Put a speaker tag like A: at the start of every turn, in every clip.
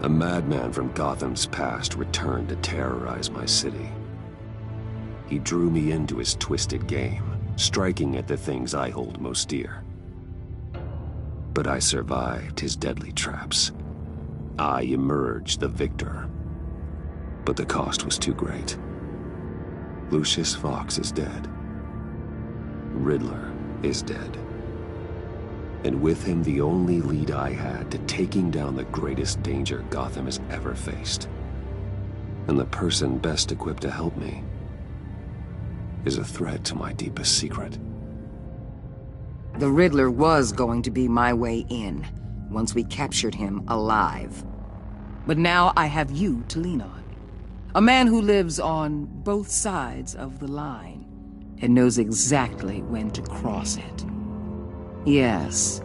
A: A madman from Gotham's past returned to terrorize my city. He drew me into his twisted game, striking at the things I hold most dear. But I survived his deadly traps. I emerged the victor. But the cost was too great. Lucius Fox is dead. Riddler is dead. And with him, the only lead I had to taking down the greatest danger Gotham has ever faced. And the person best equipped to help me is a threat to my deepest secret.
B: The Riddler was going to be my way in, once we captured him alive. But now I have you to lean on. A man who lives on both sides of the line and knows exactly when to cross it. Yes,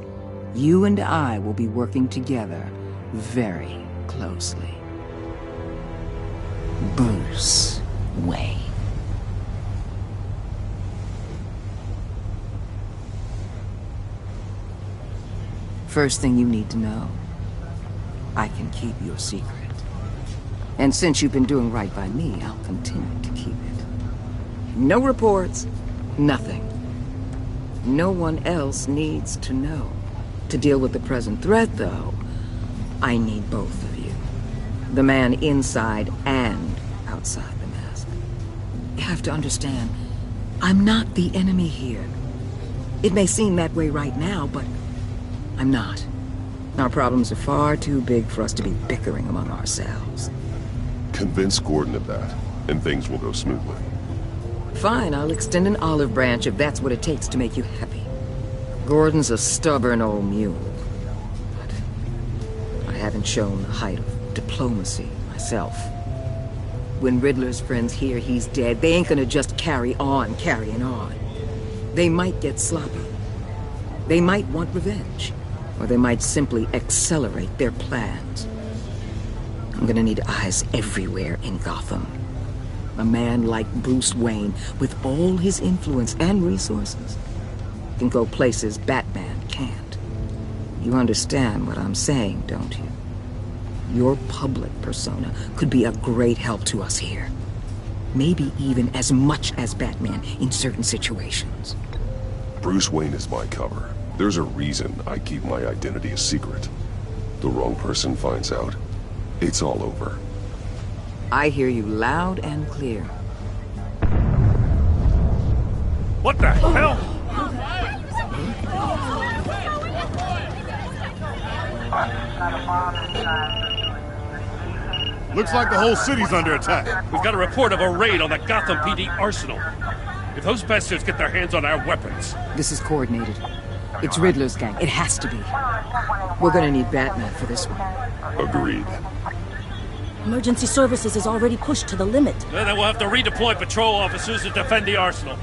B: you and I will be working together very closely. Bruce Wayne. First thing you need to know, I can keep your secret. And since you've been doing right by me, I'll continue to keep it. No reports, nothing. No one else needs to know. To deal with the present threat, though, I need both of you. The man inside and outside the mask. You have to understand, I'm not the enemy here. It may seem that way right now, but I'm not. Our problems are far too big for us to be bickering among ourselves.
C: Convince Gordon of that, and things will go smoothly.
B: Fine, I'll extend an olive branch if that's what it takes to make you happy. Gordon's a stubborn old mule. But I haven't shown the height of diplomacy myself. When Riddler's friends hear he's dead, they ain't gonna just carry on carrying on. They might get sloppy. They might want revenge. Or they might simply accelerate their plans. I'm gonna need eyes everywhere in Gotham. A man like Bruce Wayne, with all his influence and resources, can go places Batman can't. You understand what I'm saying, don't you? Your public persona could be a great help to us here. Maybe even as much as Batman in certain situations.
C: Bruce Wayne is my cover. There's a reason I keep my identity a secret. The wrong person finds out, it's all over.
B: I hear you loud and clear.
D: What the hell?
E: Looks like the whole city's under attack.
D: We've got a report of a raid on the Gotham PD arsenal. If those bastards get their hands on our weapons...
B: This is coordinated. It's Riddler's gang. It has to be. We're gonna need Batman for this one.
C: Agreed.
F: Emergency services is already pushed to the limit.
D: Then we'll have to redeploy patrol officers to defend the arsenal.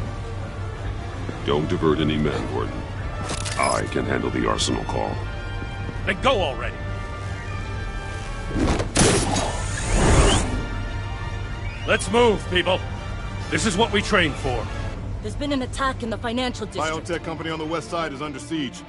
C: Don't divert any men, Gordon. I can handle the arsenal call.
D: Then go already. Let's move, people. This is what we trained for.
F: There's been an attack in the financial district.
E: Biotech company on the west side is under siege.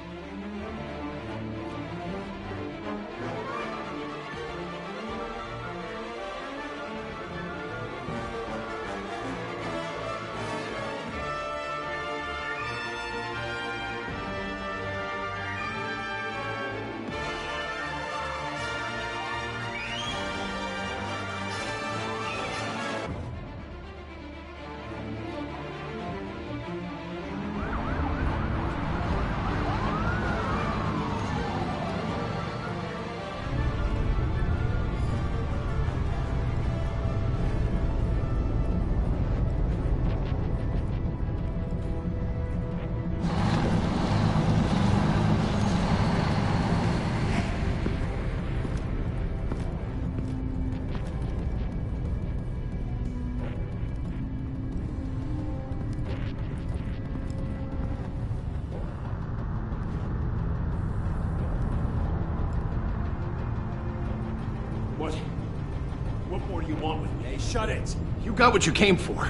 D: What more do you want with me?
G: Hey, shut it.
E: You got what you came for.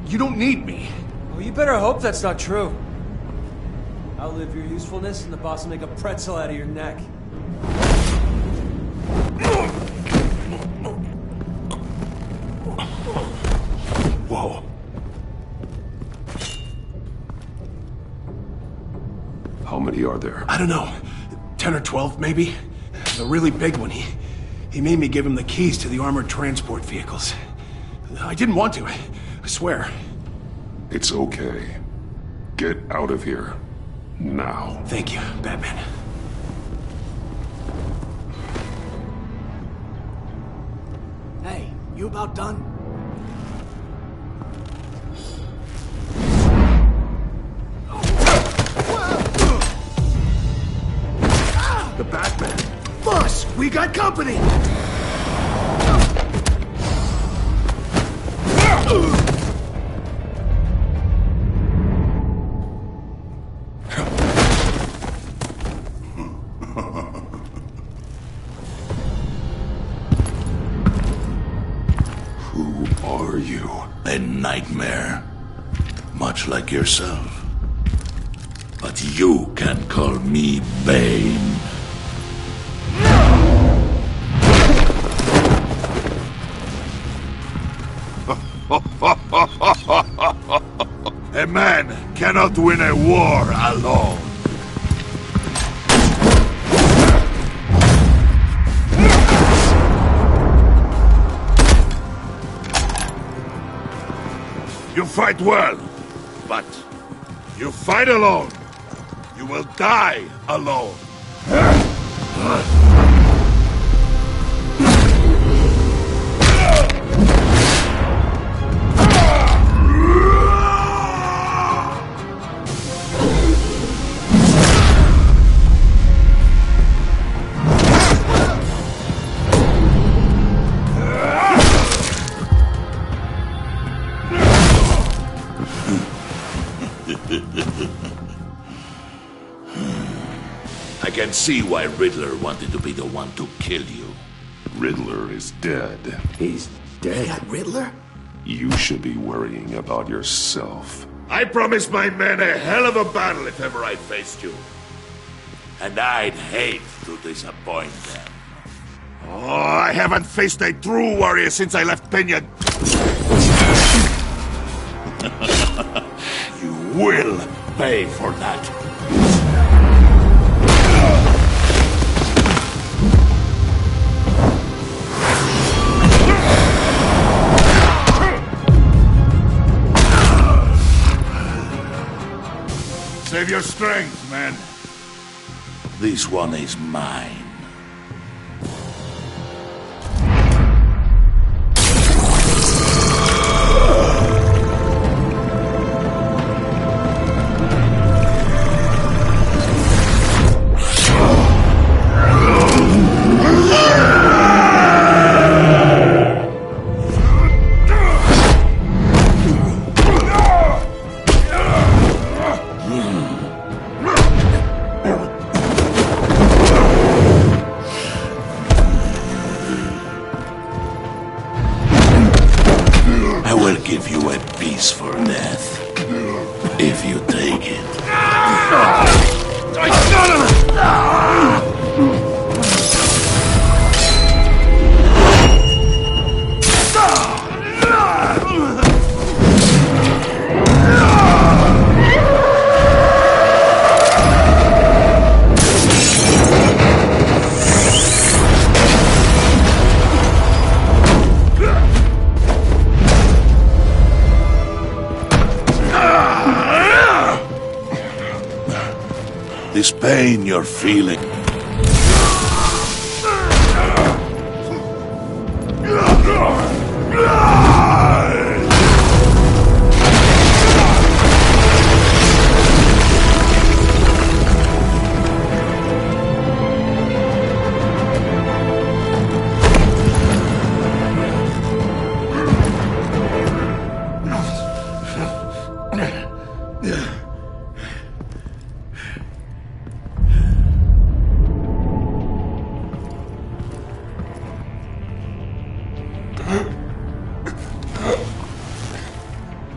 E: You don't need me.
G: Well, you better hope that's not true. Outlive your usefulness and the boss will make a pretzel out of your neck.
C: How many are there?
E: I don't know. 10 or 12, maybe? The really big one, he made me give him the keys to the armored transport vehicles. I didn't want to, I swear.
C: It's okay. Get out of here. Now.
E: Thank you, Batman.
H: Hey, you about done?
C: The Batman!
H: Boss, we got company!
C: Who are you?
I: A nightmare. Much like yourself. But you can call me Bane. A man cannot win a war alone. You fight well, but you fight alone. You will die alone. I can see why Riddler wanted to be the one to kill you.
C: Riddler is dead.
A: He's dead.
H: That Riddler?
C: You should be worrying about yourself.
I: I promised my men a hell of a battle if ever I faced you. And I'd hate to disappoint them. Oh, I haven't faced a true warrior since I left Peña. You will pay for that. Save your strength, man. This one is mine. I will give you a piece for death, if you take it. This pain you're feeling.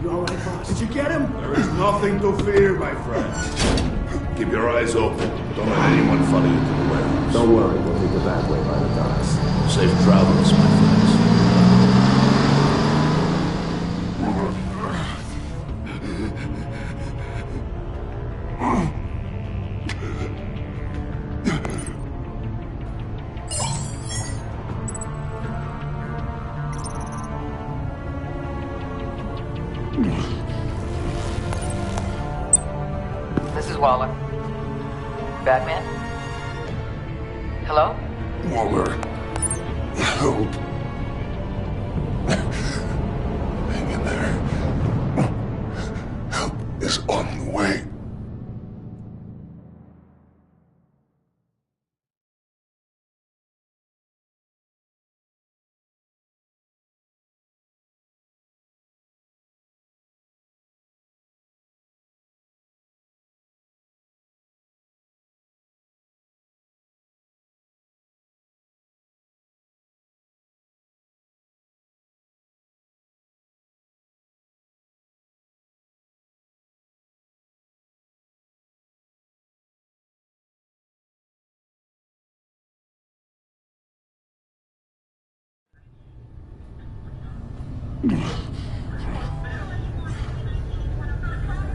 H: You all right, boss? Did you get him?
I: There is nothing to fear, my friend. Keep your eyes open. Don't let anyone follow you to the warehouse.
A: Don't worry, we'll take the back way by the docks.
I: Safe travels, my friends.
B: Waller. Batman? Hello?
C: Waller. Help. Hang in there. Help is on the way.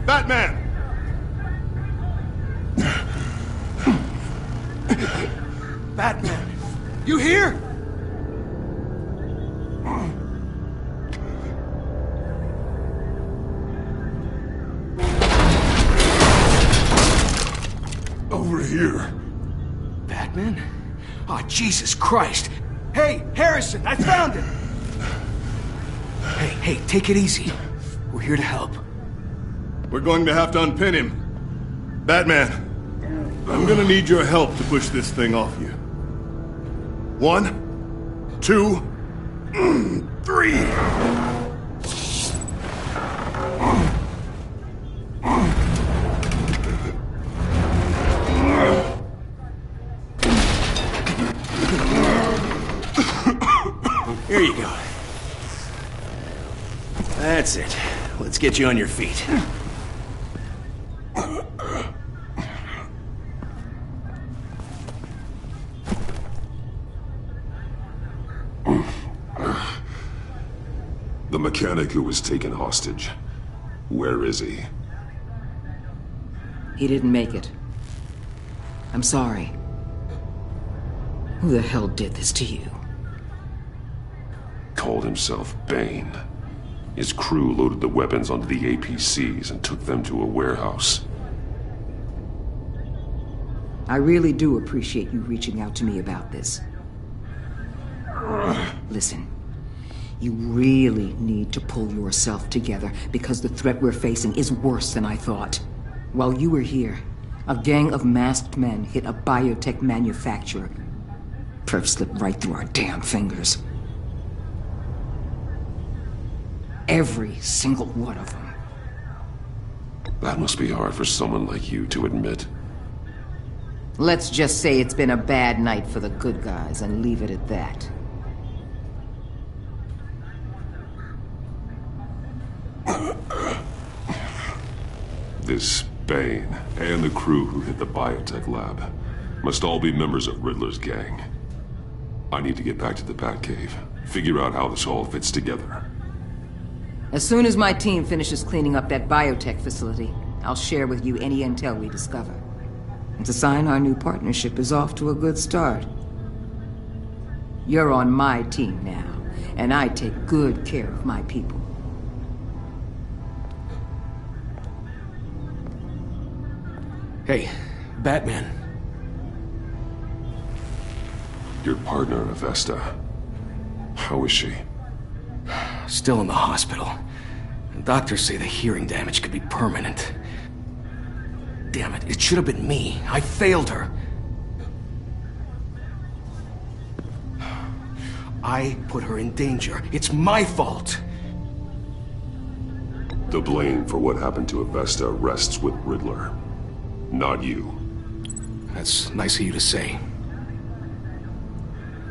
E: Batman! Batman! You here?
C: Over here.
E: Batman? Oh, Jesus Christ! Hey, Harrison, I found him! Hey, take it easy. We're here to help.
J: We're going to have to unpin him. Batman, I'm gonna need your help to push this thing off you. 1, 2, 3.
E: Here you go. That's it. Let's get you on your feet.
C: The mechanic who was taken hostage. Where is he?
B: He didn't make it. I'm sorry. Who the hell did this to you?
C: Called himself Bane. His crew loaded the weapons onto the APCs and took them to a warehouse.
B: I really do appreciate you reaching out to me about this. Listen, you really need to pull yourself together because the threat we're facing is worse than I thought. While you were here, a gang of masked men hit a biotech manufacturer. Perf slipped right through our damn fingers. Every single one of them.
C: That must be hard for someone like you to admit.
B: Let's just say it's been a bad night for the good guys and leave it at that.
C: This Bane and the crew who hit the biotech lab must all be members of Riddler's gang. I need to get back to the Batcave, figure out how this all fits together.
B: As soon as my team finishes cleaning up that biotech facility, I'll share with you any intel we discover. It's a sign our new partnership is off to a good start. You're on my team now, and I take good care of my people.
E: Hey, Batman.
C: Your partner, Avesta. How is she?
E: Still in the hospital. Doctors say the hearing damage could be permanent. Damn it, it should have been me. I failed her. I put her in danger. It's my fault.
C: The blame for what happened to Avesta rests with Riddler, not you.
E: That's nice of you to say.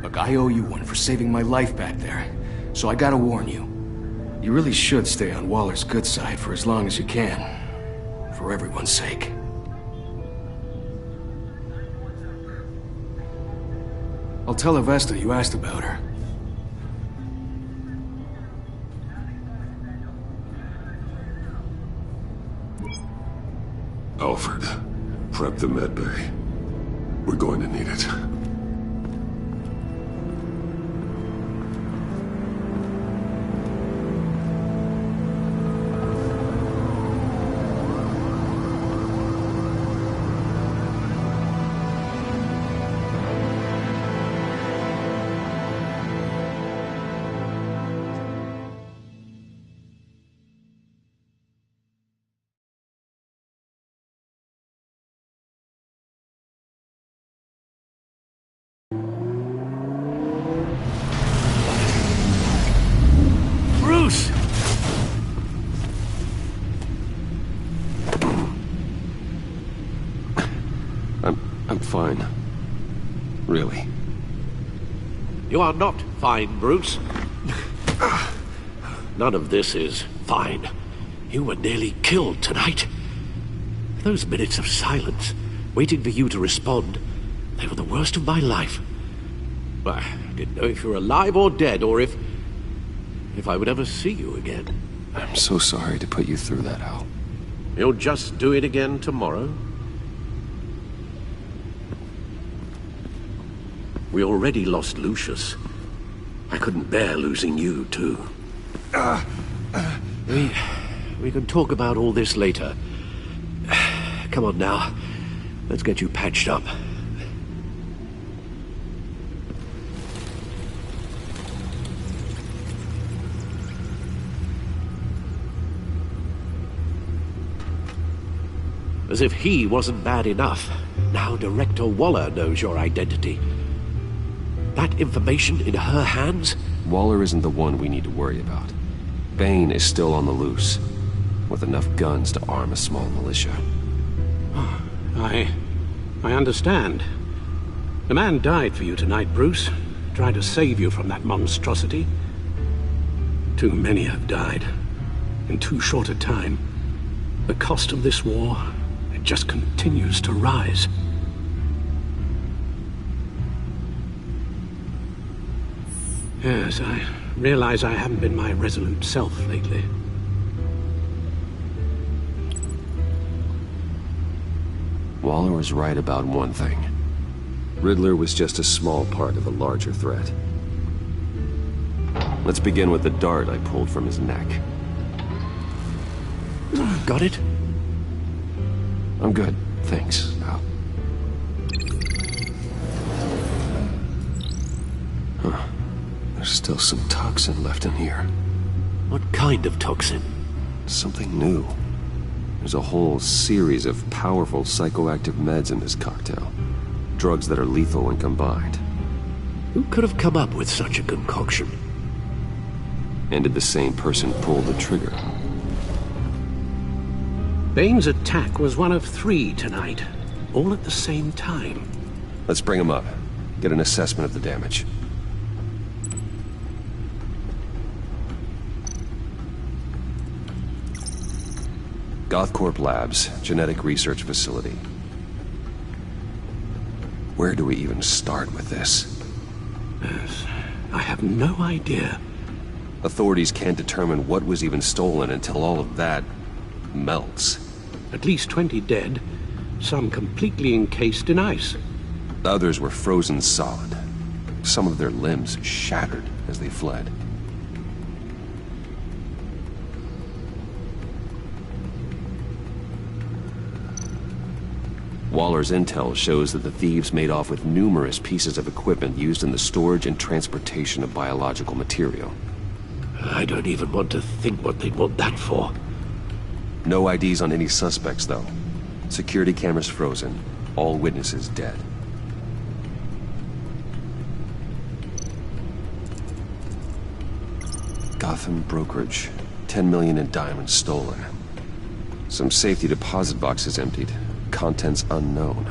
E: Look, I owe you one for saving my life back there. So I gotta warn you. You really should stay on Waller's good side for as long as you can. For everyone's sake. I'll tell Avesta you asked about her.
C: Alfred, prep the medbay. We're going to need it.
A: fine. Really.
K: You are not fine, Bruce. None of this is fine. You were nearly killed tonight. Those minutes of silence, waiting for you to respond, they were the worst of my life. I didn't know if you were alive or dead, or if I would ever see you again.
A: I'm so sorry to put you through that, Al.
K: You'll just do it again tomorrow? We already lost Lucius. I couldn't bear losing you, too. We can talk about all this later. Come on now. Let's get you patched up. As if he wasn't bad enough, now Director Waller knows your identity. That information in her hands?
A: Waller isn't the one we need to worry about. Bane is still on the loose, with enough guns to arm a small militia.
L: I understand. The man died for you tonight, Bruce. Tried to save you from that monstrosity. Too many have died. In too short a time. The cost of this war, it just continues to rise. Yes, I realize I haven't been my resolute self lately.
A: Waller was right about one thing. Riddler was just a small part of a larger threat. Let's begin with the dart I pulled from his neck.
K: Got it?
A: I'm good, thanks, Al. Huh. There's still some toxin left in here.
K: What kind of toxin?
A: Something new. There's a whole series of powerful psychoactive meds in this cocktail. Drugs that are lethal when combined.
K: Who could have come up with such a concoction?
A: And did the same person pull the trigger?
L: Bane's attack was one of 3 tonight, all at the same time.
A: Let's bring him up. Get an assessment of the damage. Gothcorp Labs, genetic research facility. Where do we even start with this?
L: Yes, I have no idea.
A: Authorities can't determine what was even stolen until all of that melts.
L: At least 20 dead, some completely encased in ice.
A: Others were frozen solid. Some of their limbs shattered as they fled. Waller's intel shows that the thieves made off with numerous pieces of equipment used in the storage and transportation of biological material.
K: I don't even want to think what they'd want that for.
A: No IDs on any suspects, though. Security cameras frozen. All witnesses dead. Gotham brokerage. 10 million in diamonds stolen. Some safety deposit boxes emptied. Contents unknown.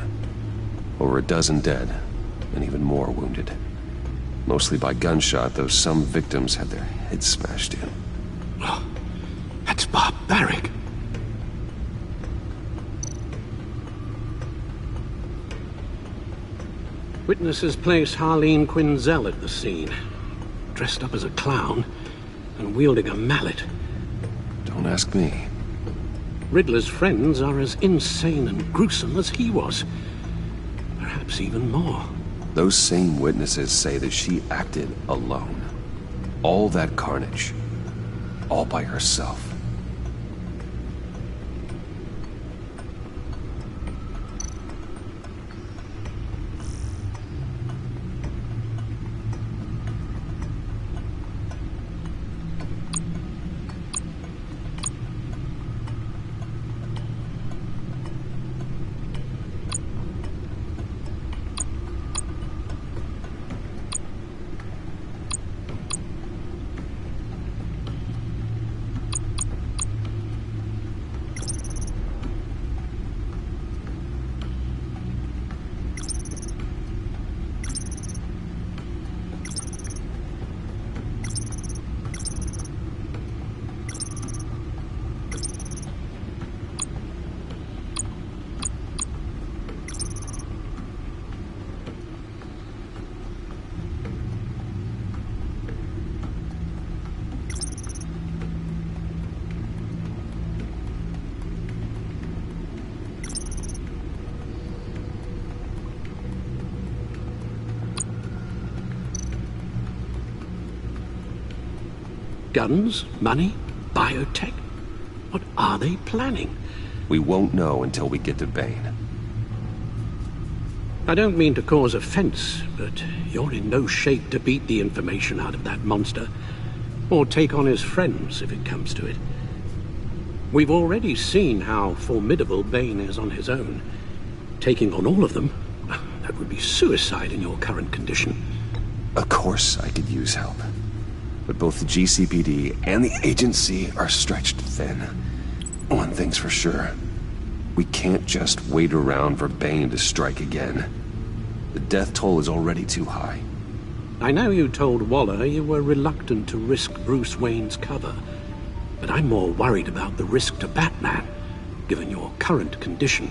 A: Over a dozen dead, and even more wounded. Mostly by gunshot, though some victims had their heads smashed in.
L: Oh, that's barbaric. Witnesses place Harleen Quinzel at the scene, dressed up as a clown and wielding a mallet.
A: Don't ask me.
L: Riddler's friends are as insane and gruesome as he was. Perhaps even more.
A: Those same witnesses say that she acted alone. All that carnage. All by herself.
L: Guns? Money? Biotech? What are they planning?
A: We won't know until we get to Bane.
L: I don't mean to cause offense, but you're in no shape to beat the information out of that monster, or take on his friends if it comes to it. We've already seen how formidable Bane is on his own. Taking on all of them, that would be suicide in your current condition.
A: Of course I could use help. But both the GCPD and the agency are stretched thin. One thing's for sure. We can't just wait around for Bane to strike again. The death toll is already too high.
L: I know you told Waller you were reluctant to risk Bruce Wayne's cover, but I'm more worried about the risk to Batman, given your current condition.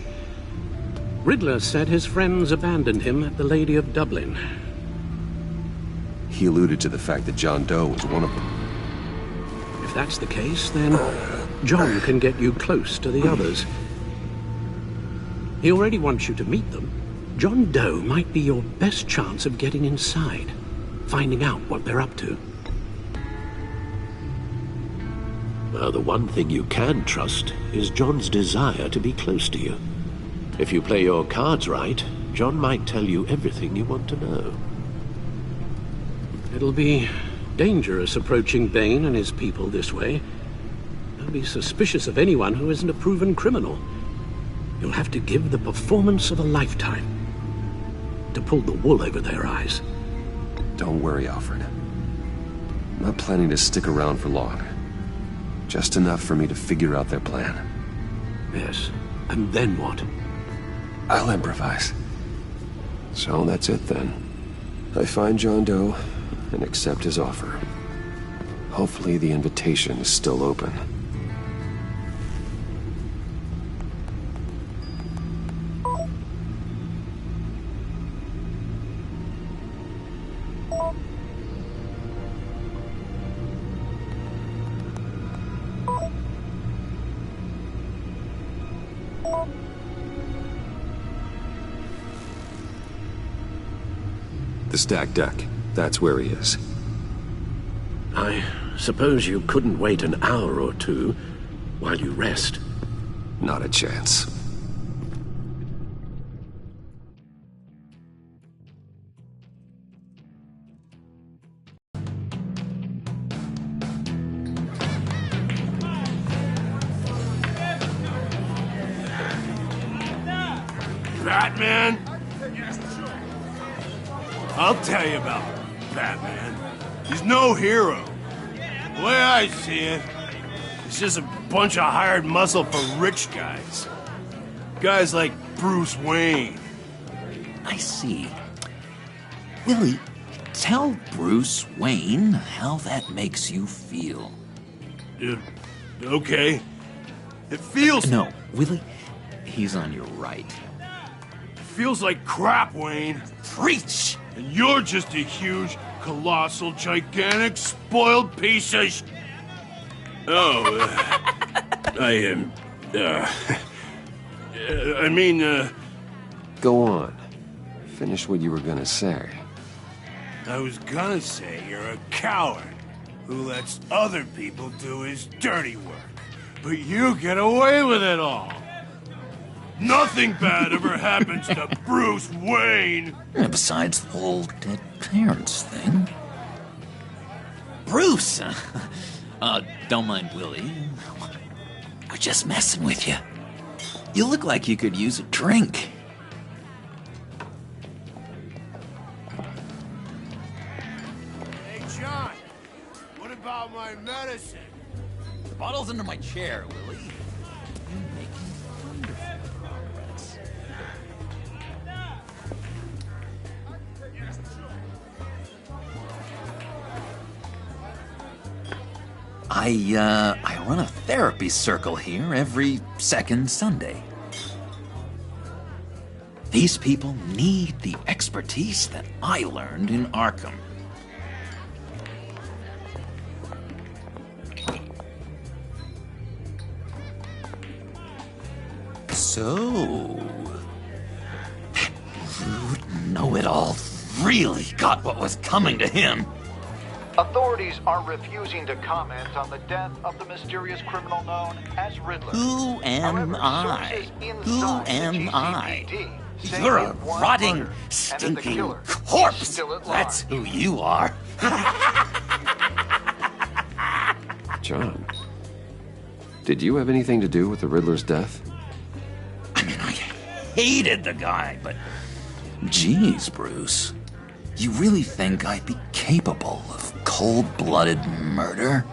L: Riddler said his friends abandoned him at the Lady of Dublin.
A: He alluded to the fact that John Doe was one of them.
L: If that's the case, then John can get you close to the others. He already wants you to meet them. John Doe might be your best chance of getting inside, finding out what they're up to.
K: Well, the one thing you can trust is John's desire to be close to you. If you play your cards right, John might tell you everything you want to know.
L: It'll be dangerous approaching Bane and his people this way. They'll be suspicious of anyone who isn't a proven criminal. You'll have to give the performance of a lifetime to pull the wool over their eyes.
A: Don't worry, Alfred. I'm not planning to stick around for long. Just enough for me to figure out their plan.
L: Yes, and then what?
A: I'll improvise. So that's it then. I find John Doe and accept his offer. Hopefully the invitation is still open. The stacked deck. That's where he is.
K: I suppose you couldn't wait an hour or two while you rest?
A: Not a chance.
E: Batman? I'll tell you about Batman. He's no hero. The way I see it, he's just a bunch of hired muscle for rich guys. Guys like Bruce Wayne.
M: I see. Willie, tell Bruce Wayne how that makes you feel.
E: Okay. It feels...
M: No, Willie, he's on your right.
E: It feels like crap, Wayne.
M: Preach!
E: And you're just a huge, colossal, gigantic, spoiled piece of sh... Oh, I mean,
A: Go on. Finish what you were gonna say.
E: I was gonna say you're a coward who lets other people do his dirty work. But you get away with it all. Nothing bad ever happens to Bruce Wayne.
M: Besides the whole dead parents thing. Bruce! Don't mind Willie. I'm just messing with you. You look like you could use a drink.
E: Hey, John. What about my medicine?
M: The bottle's under my chair, Willie. You're making wonderful progress. I run a therapy circle here every second Sunday. These people need the expertise that I learned in Arkham. So, that rude know-it-all really got what was coming to him.
N: Authorities are refusing to comment on the death of the mysterious criminal known as Riddler.
M: Who am
N: However,
M: I?
N: sources
M: Who
N: inside the
M: am I?
N: GCPD say
M: You're a
N: it was
M: rotting,
N: murdered, and that the
M: stinking
N: killer is
M: corpse.
N: still at
M: That's
N: large.
M: who you are.
A: John, did you have anything to do with the Riddler's death?
M: Hated the guy, but geez, Bruce. You really think I'd be capable of cold-blooded murder?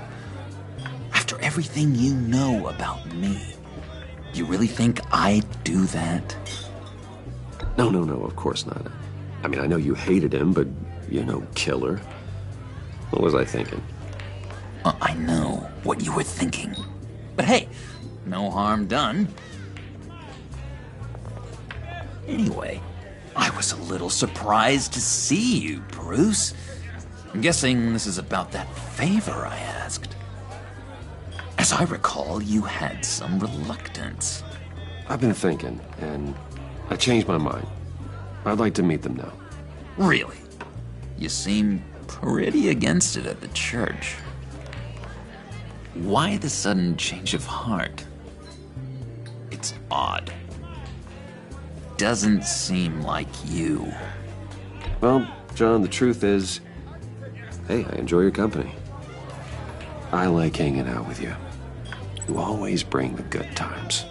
M: After everything you know about me, you really think I'd do that?
A: No, of course not. I mean, I know you hated him, but, killer. What was I thinking?
M: I know what you were thinking. But hey, no harm done. Anyway, I was a little surprised to see you, Bruce. I'm guessing this is about that favor I asked. As I recall, you had some reluctance.
A: I've been thinking, and I changed my mind. I'd like to meet them now.
M: Really? You seem pretty against it at the church. Why the sudden change of heart? It's odd. Doesn't seem like you.
A: Well, John, the truth is, hey, I enjoy your company. I like hanging out with you. You always bring the good times.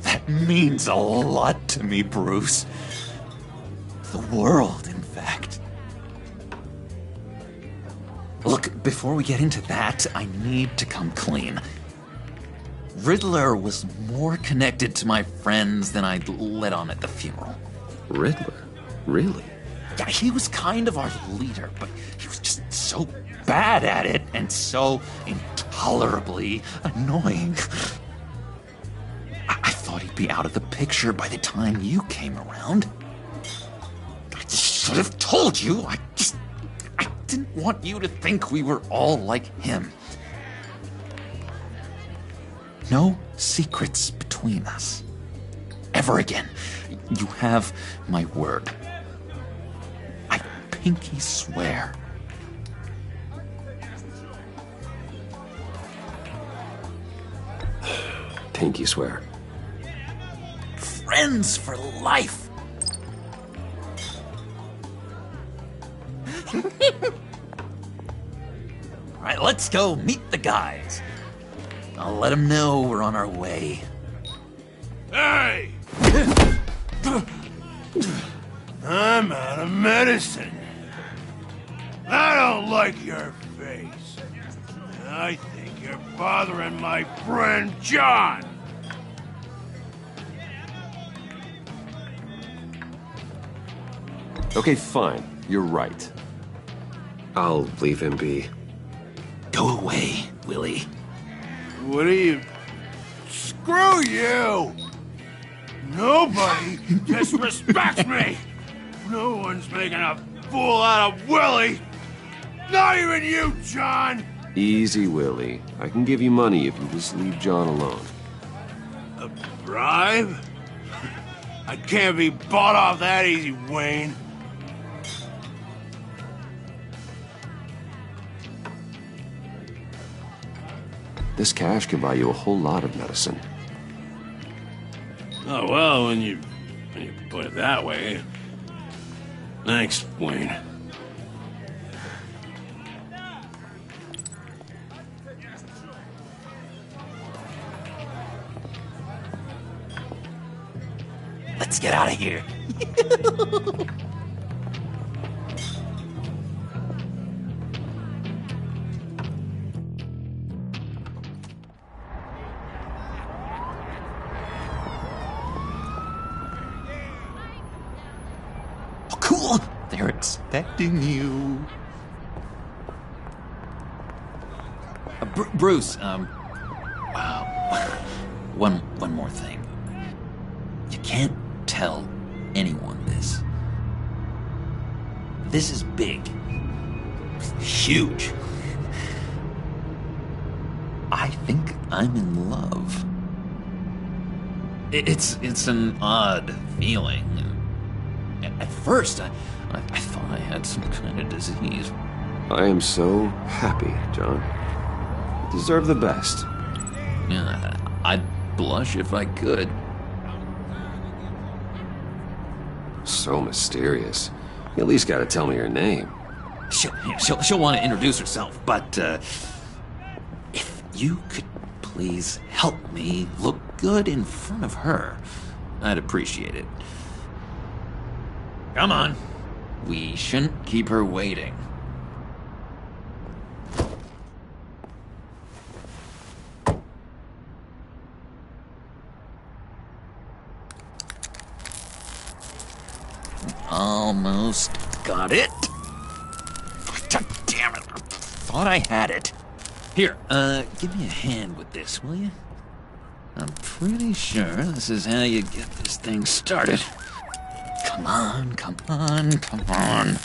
M: That means a lot to me, Bruce. The world, in fact. Look, before we get into that, I need to come clean. Riddler was more connected to my friends than I'd let on at the funeral.
A: Riddler? Really?
M: Yeah, he was kind of our leader, but he was just so bad at it and so intolerably annoying. I thought he'd be out of the picture by the time you came around. I should have told you. I didn't want you to think we were all like him. No secrets between us. Ever again. You have my word. I pinky swear.
A: Pinky swear.
M: Friends for life. All right, let's go meet the guys. I'll let them know we're on our way.
E: Hey! I'm out of medicine. I don't like your face. I think you're bothering my friend John.
A: Okay, fine. You're right. I'll leave him be.
M: Go away, Willie.
E: What are you... Screw you! Nobody disrespects me! No one's making a fool out of Willie! Not even you, John!
A: Easy, Willie. I can give you money if you just leave John alone.
E: A bribe? I can't be bought off that easy, Wayne.
A: This cash can buy you a whole lot of medicine.
E: Oh, well, when you put it that way. Thanks, Wayne.
M: Let's get out of here. Cool! They're expecting you. Bruce, one more thing. You can't tell anyone this. This is big. Huge. I think I'm in love. It's an odd feeling. At first, I thought I had some kind of disease.
A: I am so happy, John. You deserve the best.
M: Yeah, I'd blush if I could.
A: So mysterious. You at least gotta tell me her name.
M: She'll want to introduce herself, but if you could please help me look good in front of her, I'd appreciate it. Come on. We shouldn't keep her waiting. Almost got it. Damn it. Thought I had it. Here, give me a hand with this, will you? I'm pretty sure this is how you get this thing started. Come on, come on, come on.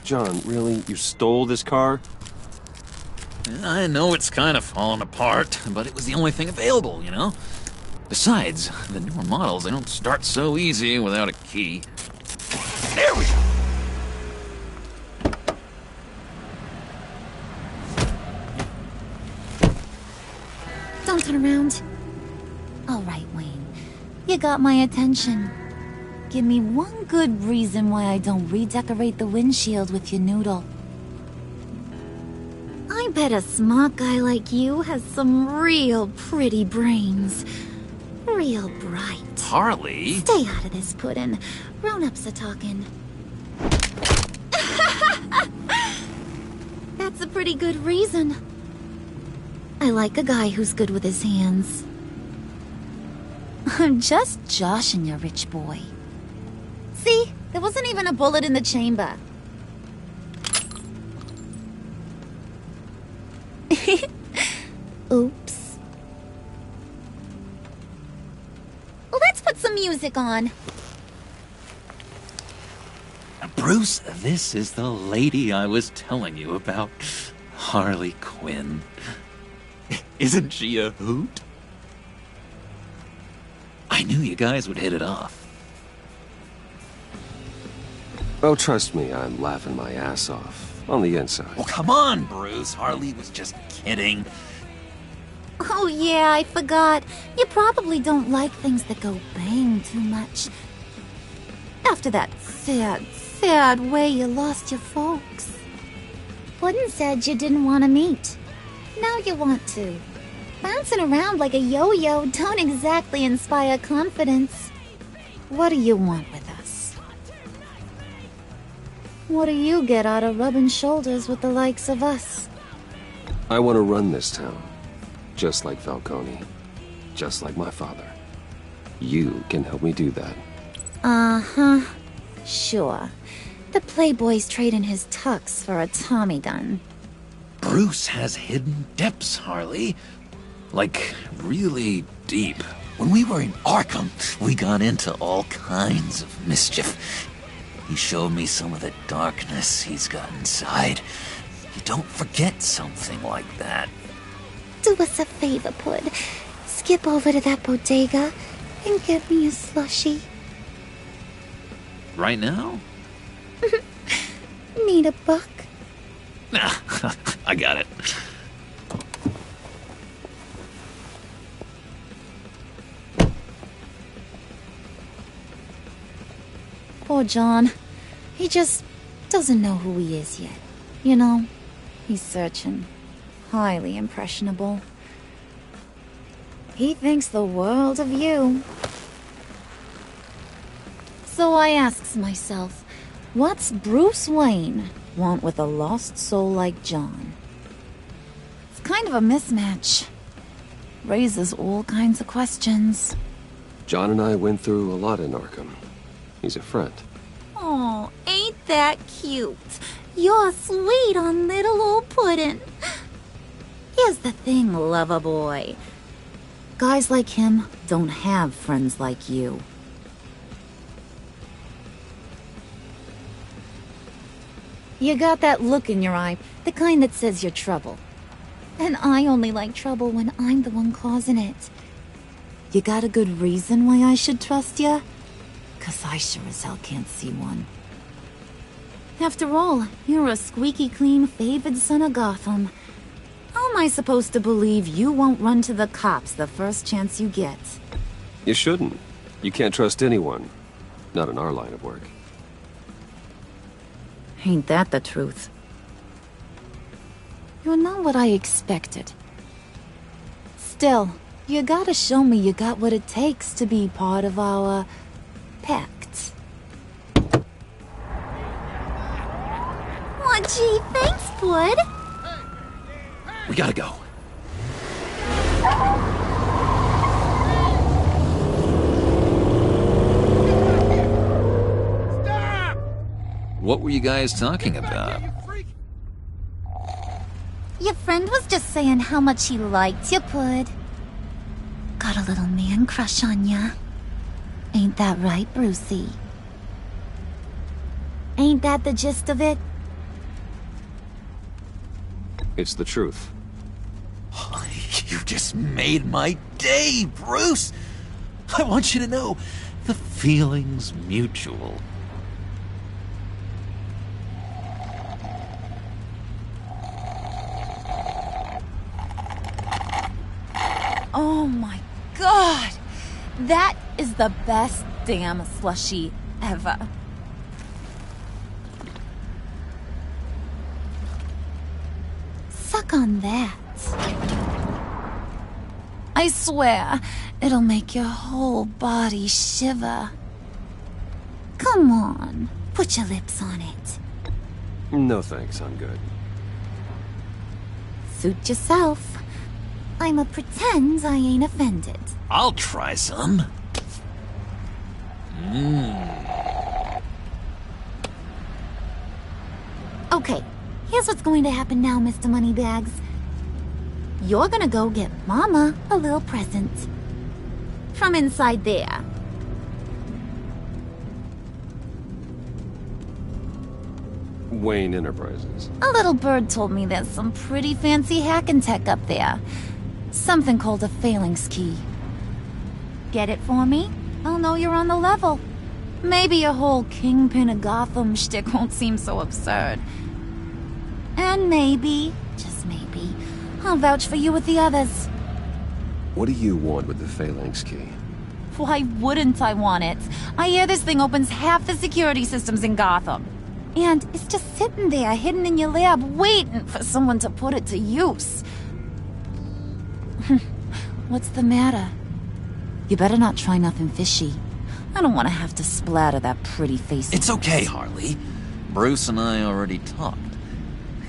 A: John, really? You stole this car?
M: I know it's kind of falling apart, but it was the only thing available, you know? Besides, the newer models, they don't start so easy without a key. There we go!
O: Don't turn around. All right, Wayne. You got my attention. Give me one good reason why I don't redecorate the windshield with your noodle. I bet a smart guy like you has some real pretty brains. Real bright.
M: Harley?
O: Stay out of this, Puddin'. Grown-ups are talking. That's a pretty good reason. I like a guy who's good with his hands. I'm just joshing you, rich boy. See? There wasn't even a bullet in the chamber. Oops. Well, let's put some music on.
M: Bruce, this is the lady I was telling you about. Harley Quinn. Isn't she a hoot? I knew you guys would hit it off.
A: Oh, trust me, I'm laughing my ass off. On the inside.
M: Well, come on, Bruce. Harley was just kidding.
O: Oh yeah, I forgot. You probably don't like things that go bang too much. After that sad way you lost your folks. Puddin' said you didn't want to meet. Now you want to. Bouncing around like a yo-yo don't exactly inspire confidence. What do you want with us? What do you get out of rubbing shoulders with the likes of us?
A: I want to run this town. Just like Falcone. Just like my father. You can help me do that.
O: Uh-huh. Sure. The Playboy's trading his tux for a Tommy gun.
M: Bruce has hidden depths, Harley. Like, really deep. When we were in Arkham, we got into all kinds of mischief. He showed me some of the darkness he's got inside. You don't forget something like that.
O: Do us a favor, Pud. Skip over to that bodega and get me a slushie.
M: Right now?
O: Need a buck?
M: Nah, I got it.
O: Poor John. He just doesn't know who he is yet. You know, he's searching. Highly impressionable. He thinks the world of you. So I asks myself, what's Bruce Wayne want with a lost soul like John? It's kind of a mismatch. Raises all kinds of questions.
A: John and I went through a lot in Arkham. He's a friend.
O: Oh, ain't that cute? You're sweet on little old Puddin'. Here's the thing, lover boy. Guys like him don't have friends like you. You got that look in your eye, the kind that says you're trouble. And I only like trouble when I'm the one causing it. You got a good reason why I should trust you? 'Cause I sure as hell can't see one. After all, you're a squeaky clean favored son of Gotham. How am I supposed to believe you won't run to the cops the first chance you get?
A: You shouldn't. You can't trust anyone. Not in our line of work.
O: Ain't that the truth? You're not what I expected. Still, you gotta show me you got what it takes to be part of our PACT. Aw, gee, thanks, bud.
M: We gotta go. What were you guys talking about?
O: Your friend was just saying how much he liked you, Pud. Got a little man crush on ya. Ain't that right, Brucey? Ain't that the gist of it?
A: It's the truth.
M: You just made my day, Bruce! I want you to know, the feeling's mutual.
O: Oh my god! That is the best damn slushie ever. Suck on that. I swear, it'll make your whole body shiver. Come on, put your lips on it.
A: No thanks, I'm good.
O: Suit yourself. I'ma pretend I ain't offended.
M: I'll try some.
O: Okay, here's what's going to happen now, Mr. Moneybags. You're gonna go get Mama a little present. From inside there.
A: Wayne Enterprises.
O: A little bird told me there's some pretty fancy hacking tech up there. Something called a phalanx key. Get it for me? I'll know you're on the level. Maybe your whole Kingpin of Gotham shtick won't seem so absurd. And maybe, just maybe, I'll vouch for you with the others.
A: What do you want with the phalanx key?
O: Why wouldn't I want it? I hear this thing opens half the security systems in Gotham. And it's just sitting there, hidden in your lab, waiting for someone to put it to use. What's the matter? You better not try nothing fishy. I don't want to have to splatter that pretty face.
M: It's okay, Harley. Bruce and I already talked.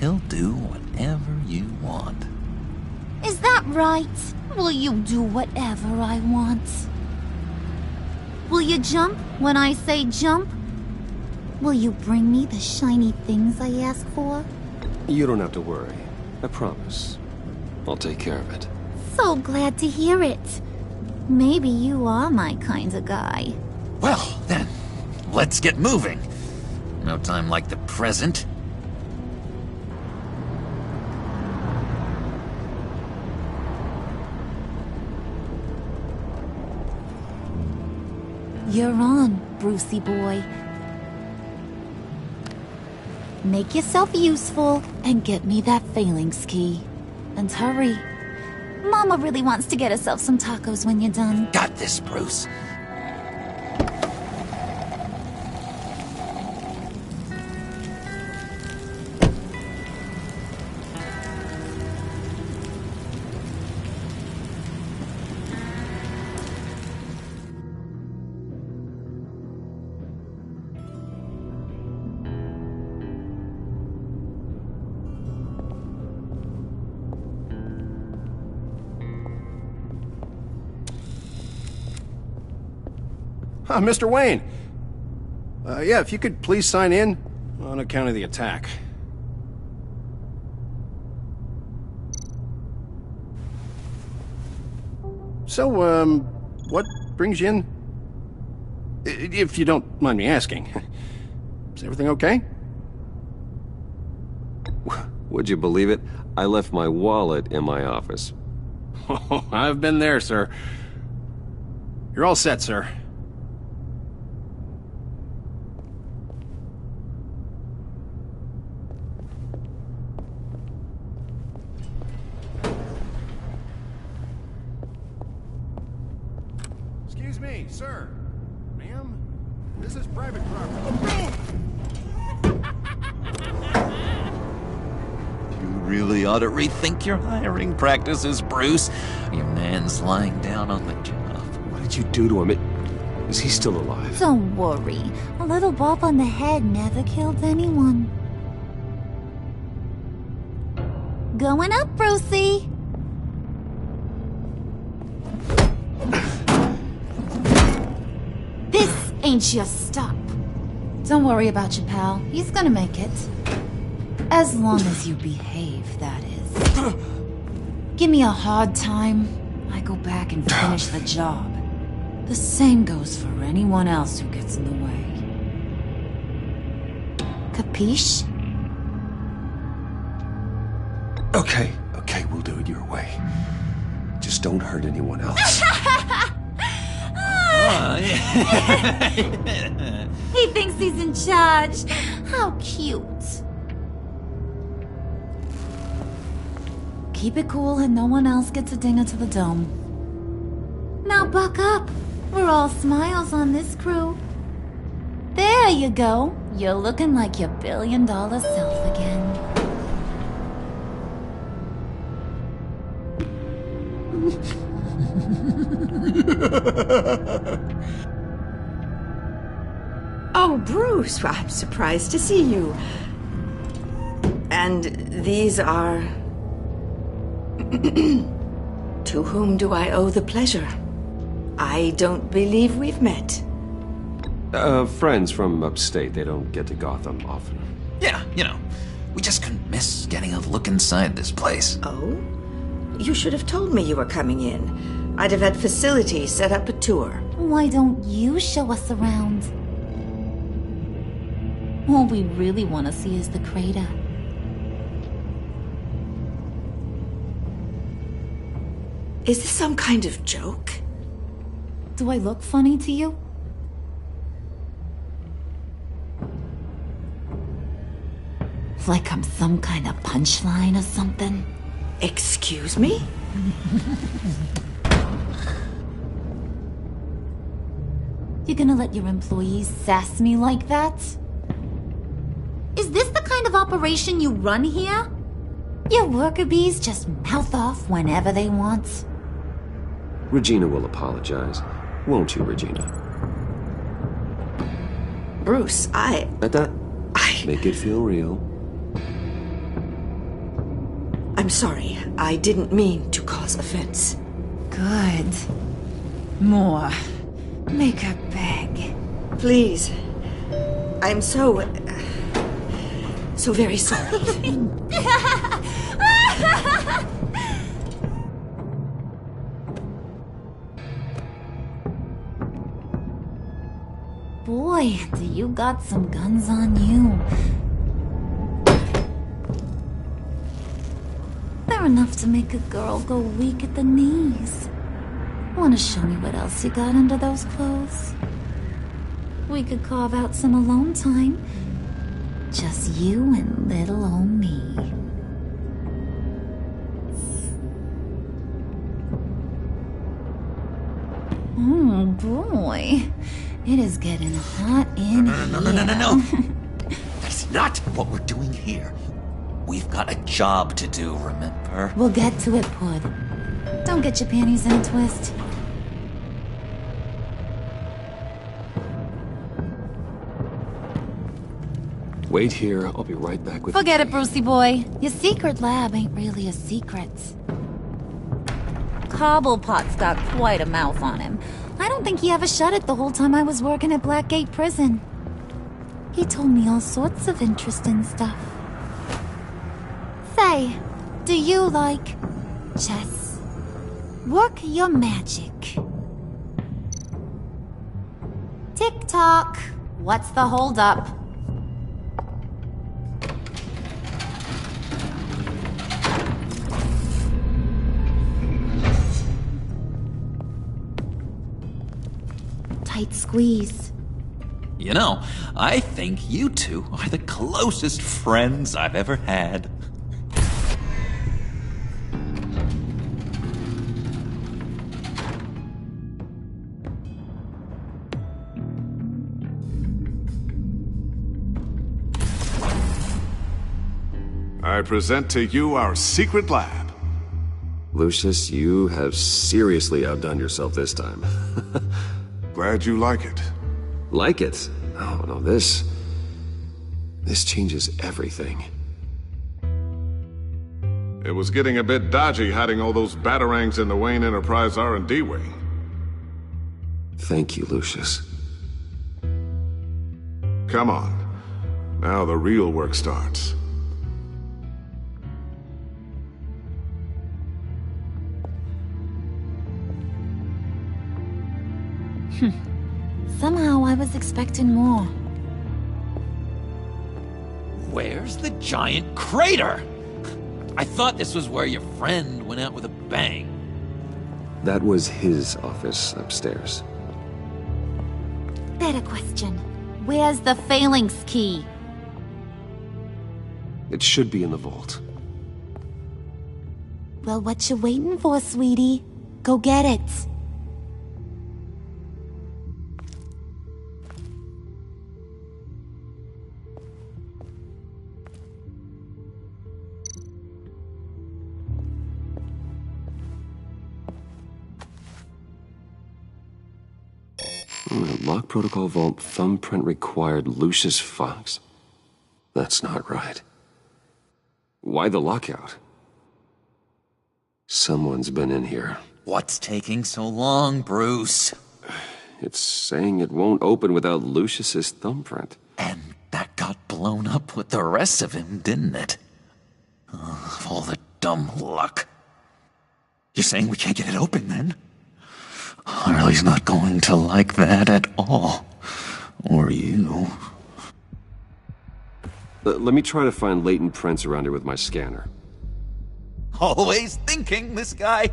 M: He'll do whatever you want.
O: Is that right? Will you do whatever I want? Will you jump when I say jump? Will you bring me the shiny things I ask for?
A: You don't have to worry. I promise. I'll take care of it.
O: So glad to hear it. Maybe you are my kind of guy.
M: Well, then, let's get moving. No time like the present.
O: You're on, Brucey boy. Make yourself useful and get me that phalanx key. And hurry. Mama really wants to get herself some tacos when you're done.
M: Got this, Bruce.
G: Mr. Wayne. Yeah, if you could please sign in on account of the attack. So, what brings you in? If you don't mind me asking. Is everything okay?
A: Would you believe it? I left my wallet in my office.
G: Oh, I've been there, sir. You're all set, sir. Excuse me, sir. Ma'am? This is private property.
M: You really ought to rethink your hiring practices, Bruce. Your man's lying down on the job.
A: What did you do to him? Is he still alive?
O: Don't worry. A little bump on the head never killed anyone. Going up, Brucey. This ain't your stop. Don't worry about your pal. He's gonna make it. As long as you behave, that is. Give me a hard time, I go back and finish the job. The same goes for anyone else who gets in the way. Capiche?
A: Okay, we'll do it your way. Just don't hurt anyone else.
O: He thinks he's in charge. How cute. Keep it cool and no one else gets a dinger to the dome. Now buck up. We're all smiles on this crew. There you go. You're looking like your billion-dollar self again.
B: Oh, Bruce, well, I'm surprised to see you. And these are... To whom do I owe the pleasure? I don't believe we've met.
A: Friends from upstate. They don't get to Gotham often.
M: Yeah, we just couldn't miss getting a look inside this place.
B: Oh? You should have told me you were coming in. I'd have had facilities set up a tour.
O: Why don't you show us around? All we really want to see is the crater.
B: Is this some kind of joke?
O: Do I look funny to you? Like I'm some kind of punchline or something?
B: Excuse me?
O: You gonna let your employees sass me like that? Is this the kind of operation you run here? Your worker bees just mouth off whenever they want.
A: Regina will apologize. Won't you, Regina?
B: Bruce,
A: Make it feel real.
B: I'm sorry. I didn't mean to cause offense.
O: Good. More. Make her beg.
B: Please. I'm so very sorry.
O: Boy, do you got some guns on you. They're enough to make a girl go weak at the knees. Wanna show me what else you got under those clothes? We could carve out some alone time. Just you and little old me. Oh boy. It is getting hot in here.
M: No. That's not what we're doing here. We've got a job to do, remember?
O: We'll get to it, Pud. Don't get your panties in a twist.
A: Wait here. I'll be right back with
O: Forget it, Brucey boy. Your secret lab ain't really a secret. Cobblepot's got quite a mouth on him. I don't think he ever shut it the whole time I was working at Blackgate Prison. He told me all sorts of interesting stuff. Say, do you like chess? Work your magic. Tick-tock. What's the holdup? Tight squeeze.
M: I think you two are the closest friends I've ever had.
J: I present to you our secret lab.
A: Lucius, you have seriously outdone yourself this time.
J: Glad you like it.
A: Like it? Oh, no, this changes everything.
J: It was getting a bit dodgy hiding all those batarangs in the Wayne Enterprise R&D wing.
A: Thank you, Lucius.
J: Come on. Now the real work starts.
O: Somehow I was expecting more.
P: Where's the giant crater? I thought this was where your friend went out with a bang.
A: That was his office upstairs.
O: Better question. Where's the phalanx key?
A: It should be in the vault.
O: Well, what you waiting for, sweetie? Go get it.
A: Lock protocol vault thumbprint required Lucius Fox. That's not right. Why the lockout? Someone's been in here.
M: What's taking so long, Bruce?
A: It's saying it won't open without Lucius's thumbprint.
M: And that got blown up with the rest of him, didn't it? All the dumb luck. You're saying we can't get it open, then? Harley's not going to like that at all. Or you.
A: Let me try to find latent prints around here with my scanner.
M: Always thinking, this guy.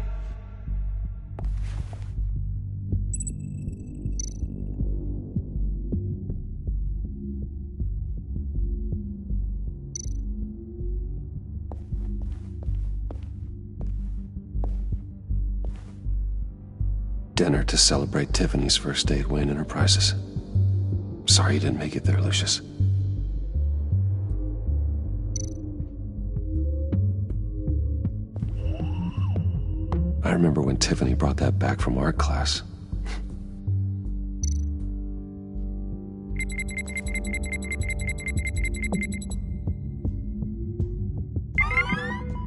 A: Dinner to celebrate Tiffany's first day at Wayne Enterprises. Sorry you didn't make it there, Lucius. I remember when Tiffany brought that back from art class.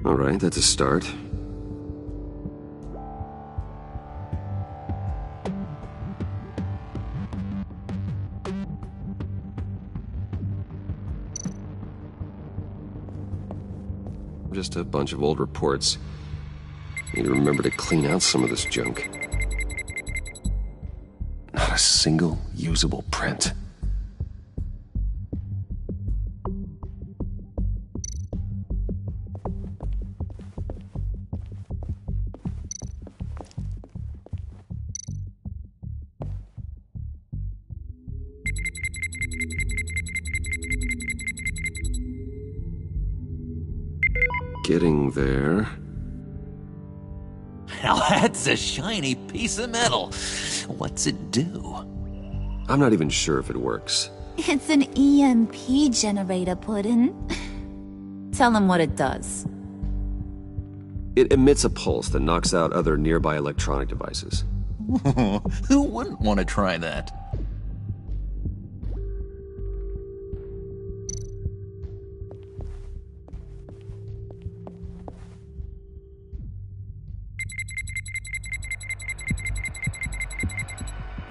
A: All right, that's a start. Just a bunch of old reports. Need to remember to clean out some of this junk. Not a single usable print. Getting there.
M: Now that's a shiny piece of metal. What's it do?
A: I'm not even sure if it works.
O: It's an EMP generator, Puddin'. Tell him what it does.
A: It emits a pulse that knocks out other nearby electronic devices.
M: Who wouldn't want to try that?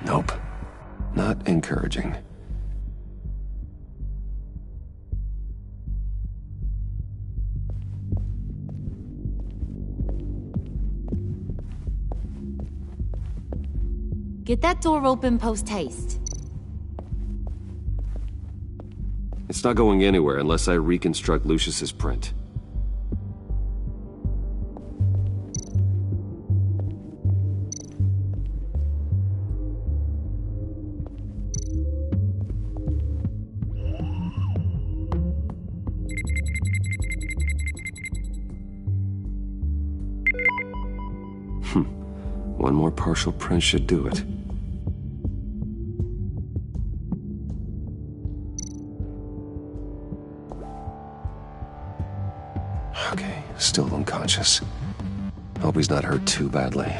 A: Nope. Not encouraging.
O: Get that door open post-haste.
A: It's not going anywhere unless I reconstruct Lucius's print. One more partial print should do it. still unconscious. Hope he's not hurt too badly.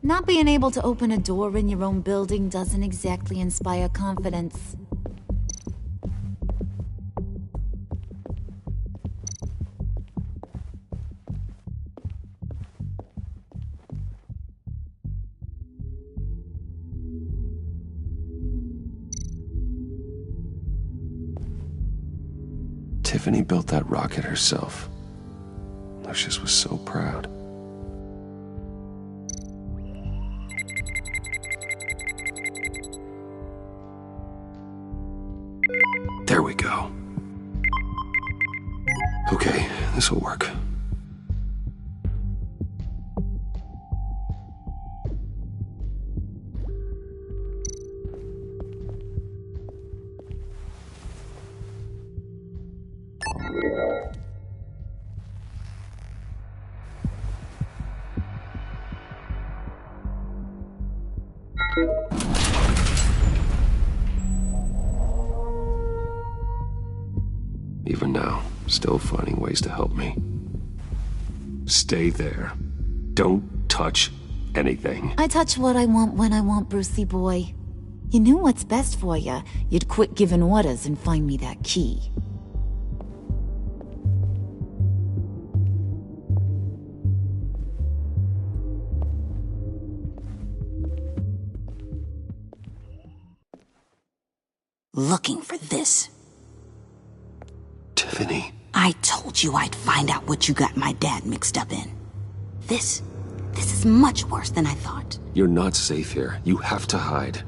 O: Not being able to open a door in your own building doesn't exactly inspire confidence.
A: Tiffany built that rocket herself. Lucius was so proud. There we go. Okay, this'll work. Even now, still finding ways to help me. Stay there. Don't touch anything.
O: I touch what I want when I want, Brucey boy. You knew what's best for you. You'd quit giving orders and find me that key.
Q: Looking for this.
A: Tiffany.
Q: I told you I'd find out what you got my dad mixed up in. This is much worse than I thought.
A: You're not safe here. You have to hide.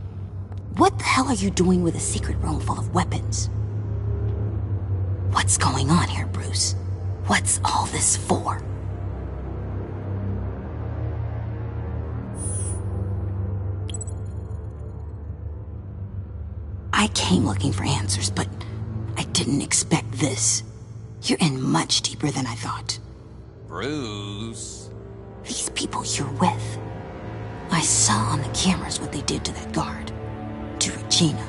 Q: What the hell are you doing with a secret room full of weapons? What's going on here, Bruce? What's all this for? I came looking for answers, but I didn't expect this. You're in much deeper than I thought.
P: Bruce.
Q: These people you're with. I saw on the cameras what they did to that guard. To Regina.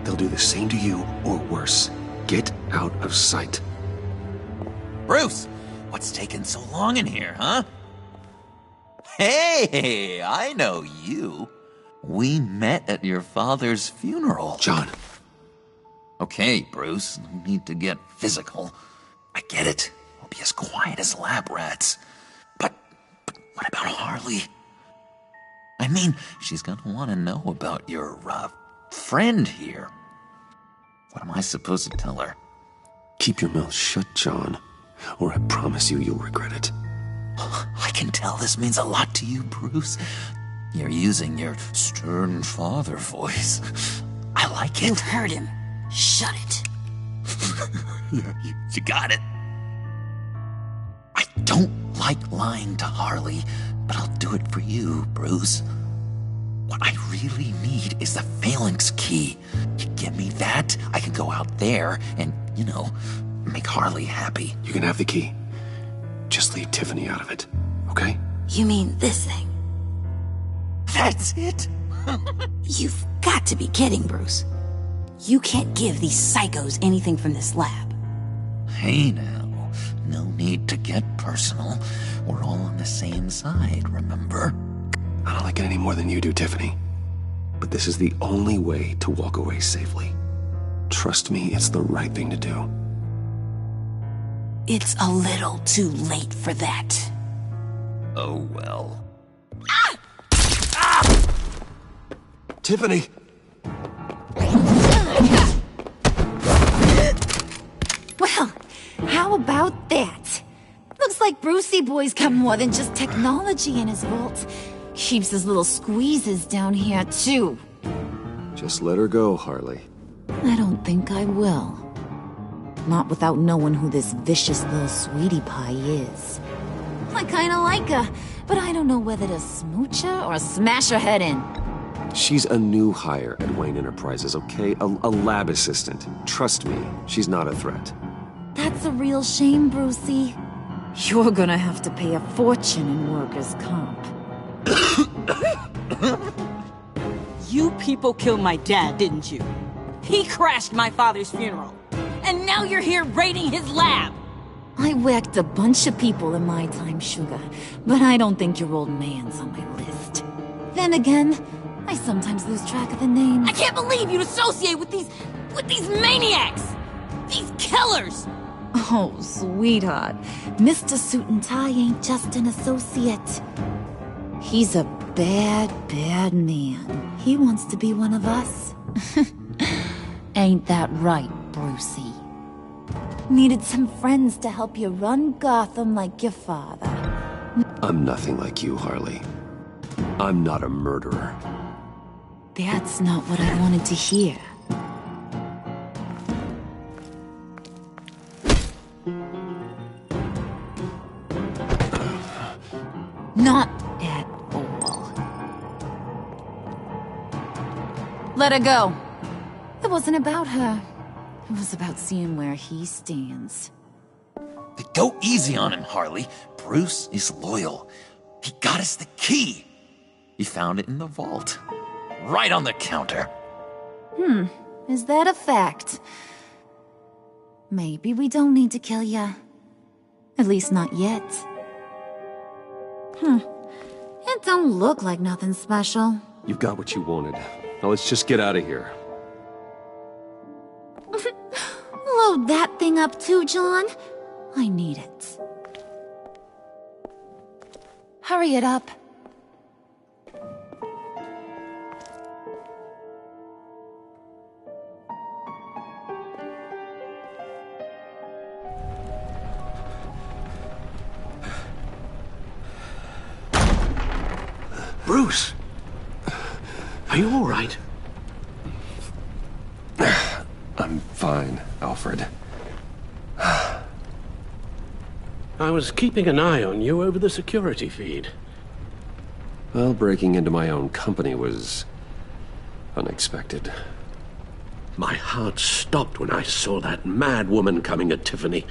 A: They'll do the same to you, or worse. Get out of sight.
P: Bruce! What's taking so long in here, huh? Hey, I know you. We met at your father's funeral.
A: John.
P: Okay, Bruce, no need to get physical. I get it. We'll be as quiet as lab rats. But what about Harley? I mean, she's gonna want to know about your, friend here. What am I supposed to tell her?
A: Keep your mouth shut, John, or I promise you'll regret it.
P: I can tell this means a lot to you, Bruce. You're using your stern father voice. I like it.
Q: You heard him. Shut it.
P: Yeah, you got it. I don't like lying to Harley, but I'll do it for you, Bruce. What I really need is the phalanx key. You give me that, I can go out there and, make Harley happy.
A: You can have the key. Just leave Tiffany out of it, okay?
Q: You mean this thing?
P: That's it?
Q: You've got to be kidding, Bruce. You can't give these psychos anything from this lab.
P: Hey now, no need to get personal. We're all on the same side, remember?
A: I don't like it any more than you do, Tiffany. But this is the only way to walk away safely. Trust me, it's the right thing to do.
Q: It's a little too late for that.
P: Oh well.
A: Tiffany!
O: Well, how about that? Looks like Brucey Boy's got more than just technology in his vault. Keeps his little squeezes down here, too.
A: Just let her go, Harley.
O: I don't think I will. Not without knowing who this vicious little sweetie pie is. I kinda like her, but I don't know whether to smooch her or smash her head in.
A: She's a new hire at Wayne Enterprises, okay? A lab assistant. Trust me, she's not a threat.
O: That's a real shame, Brucey.
R: You're gonna have to pay a fortune in workers' comp.
S: You people killed my dad, didn't you? He crashed my father's funeral. And now you're here raiding his lab!
R: I whacked a bunch of people in my time, Sugar, but I don't think your old man's on my list. Then again, I sometimes lose track of the names.
S: I can't believe you'd associate with these maniacs! These killers!
R: Oh, sweetheart, Mr. Suit and Tie ain't just an associate. He's a bad, bad man. He wants to be one of us. Ain't that right, Brucey? Needed some friends to help you run Gotham like your father.
A: I'm nothing like you, Harley. I'm not a murderer.
R: That's not what I wanted to hear. Not at all. Let her go. It wasn't about her. It was about seeing where he stands.
P: Go easy on him, Harley. Bruce is loyal. He got us the key. He found it in the vault. Right on the counter.
R: Is that a fact? Maybe we don't need to kill ya. At least not yet. It don't look like nothing special.
A: You've got what you wanted. Now let's just get out of here.
R: Load that thing up too, John. I need it. Hurry it up.
K: Bruce! Are you all right?
A: I'm fine, Alfred.
K: I was keeping an eye on you over the security feed.
A: Well, breaking into my own company was unexpected.
K: My heart stopped when I saw that mad woman coming at Tiffany.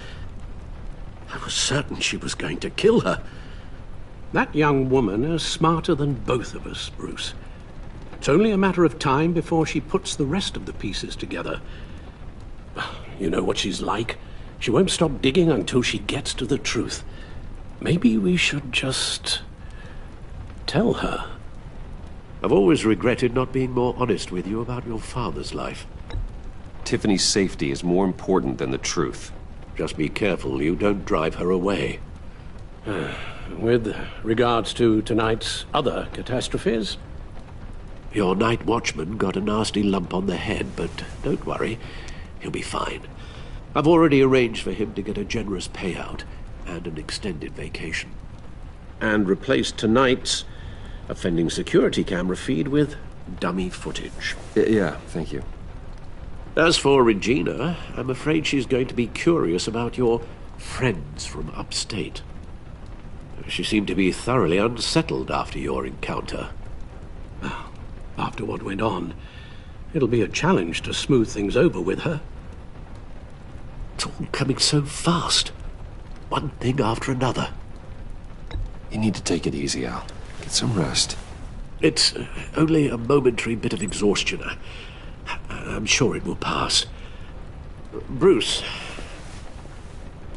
K: I was certain she was going to kill her. That young woman is smarter than both of us, Bruce. It's only a matter of time before she puts the rest of the pieces together. You know what she's like. She won't stop digging until she gets to the truth. Maybe we should just tell her.
L: I've always regretted not being more honest with you about your father's life.
A: Tiffany's safety is more important than the truth.
K: Just be careful you don't drive her away. With regards to tonight's other catastrophes?
L: Your night watchman got a nasty lump on the head, but don't worry, he'll be fine. I've already arranged for him to get a generous payout and an extended vacation.
K: And replaced tonight's offending security camera feed with dummy footage.
A: Yeah, thank you.
L: As for Regina, I'm afraid she's going to be curious about your friends from upstate. She seemed to be thoroughly unsettled after your encounter.
K: Well, after what went on, it'll be a challenge to smooth things over with her.
L: It's all coming so fast. One thing after another.
A: You need to take it easy, Al. Get some rest.
L: It's only a momentary bit of exhaustion. I'm sure it will pass. Bruce.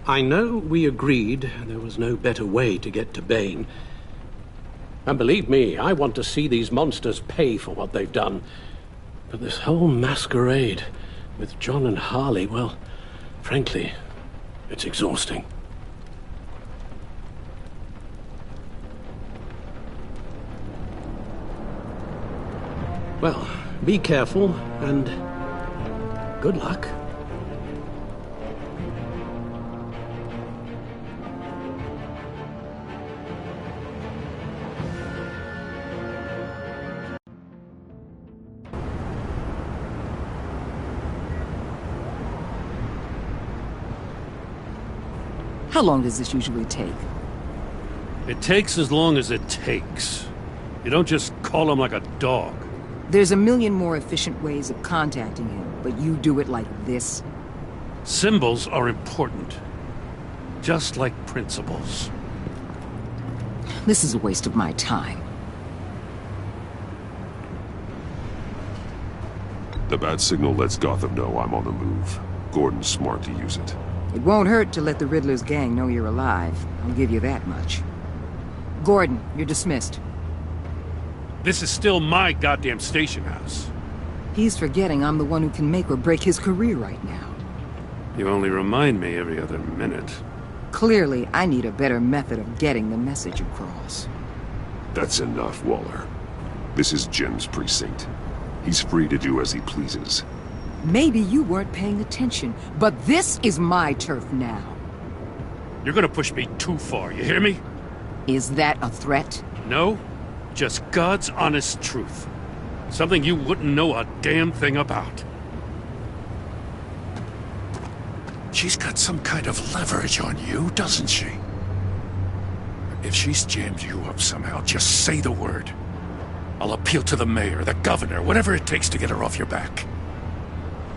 K: I know we agreed there was no better way to get to Bane. And believe me, I want to see these monsters pay for what they've done. But this whole masquerade with John and Harley, well, frankly, it's exhausting. Well, be careful and good luck.
B: How long does this usually take?
D: It takes as long as it takes. You don't just call him like a dog.
B: There's a million more efficient ways of contacting him, but you do it like this?
D: Symbols are important. just like principals.
B: This is a waste of my time.
C: The bat signal lets Gotham know I'm on the move. Gordon's smart to use it.
B: It won't hurt to let the Riddler's gang know you're alive. I'll give you that much. Gordon, you're dismissed.
D: This is still my goddamn station house.
B: He's forgetting I'm the one who can make or break his career right now.
D: You only remind me every other minute.
B: Clearly, I need a better method of getting the message across.
C: That's enough, Waller. This is Jim's precinct. He's free to do as he pleases.
B: Maybe you weren't paying attention, but this is my turf now.
D: You're gonna push me too far, you hear me?
B: Is that a threat?
D: No, just God's honest truth. Something you wouldn't know a damn thing about.
T: She's got some kind of leverage on you, doesn't she? If she's jammed you up somehow, just say the word. I'll appeal to the mayor, the governor, whatever it takes to get her off your back.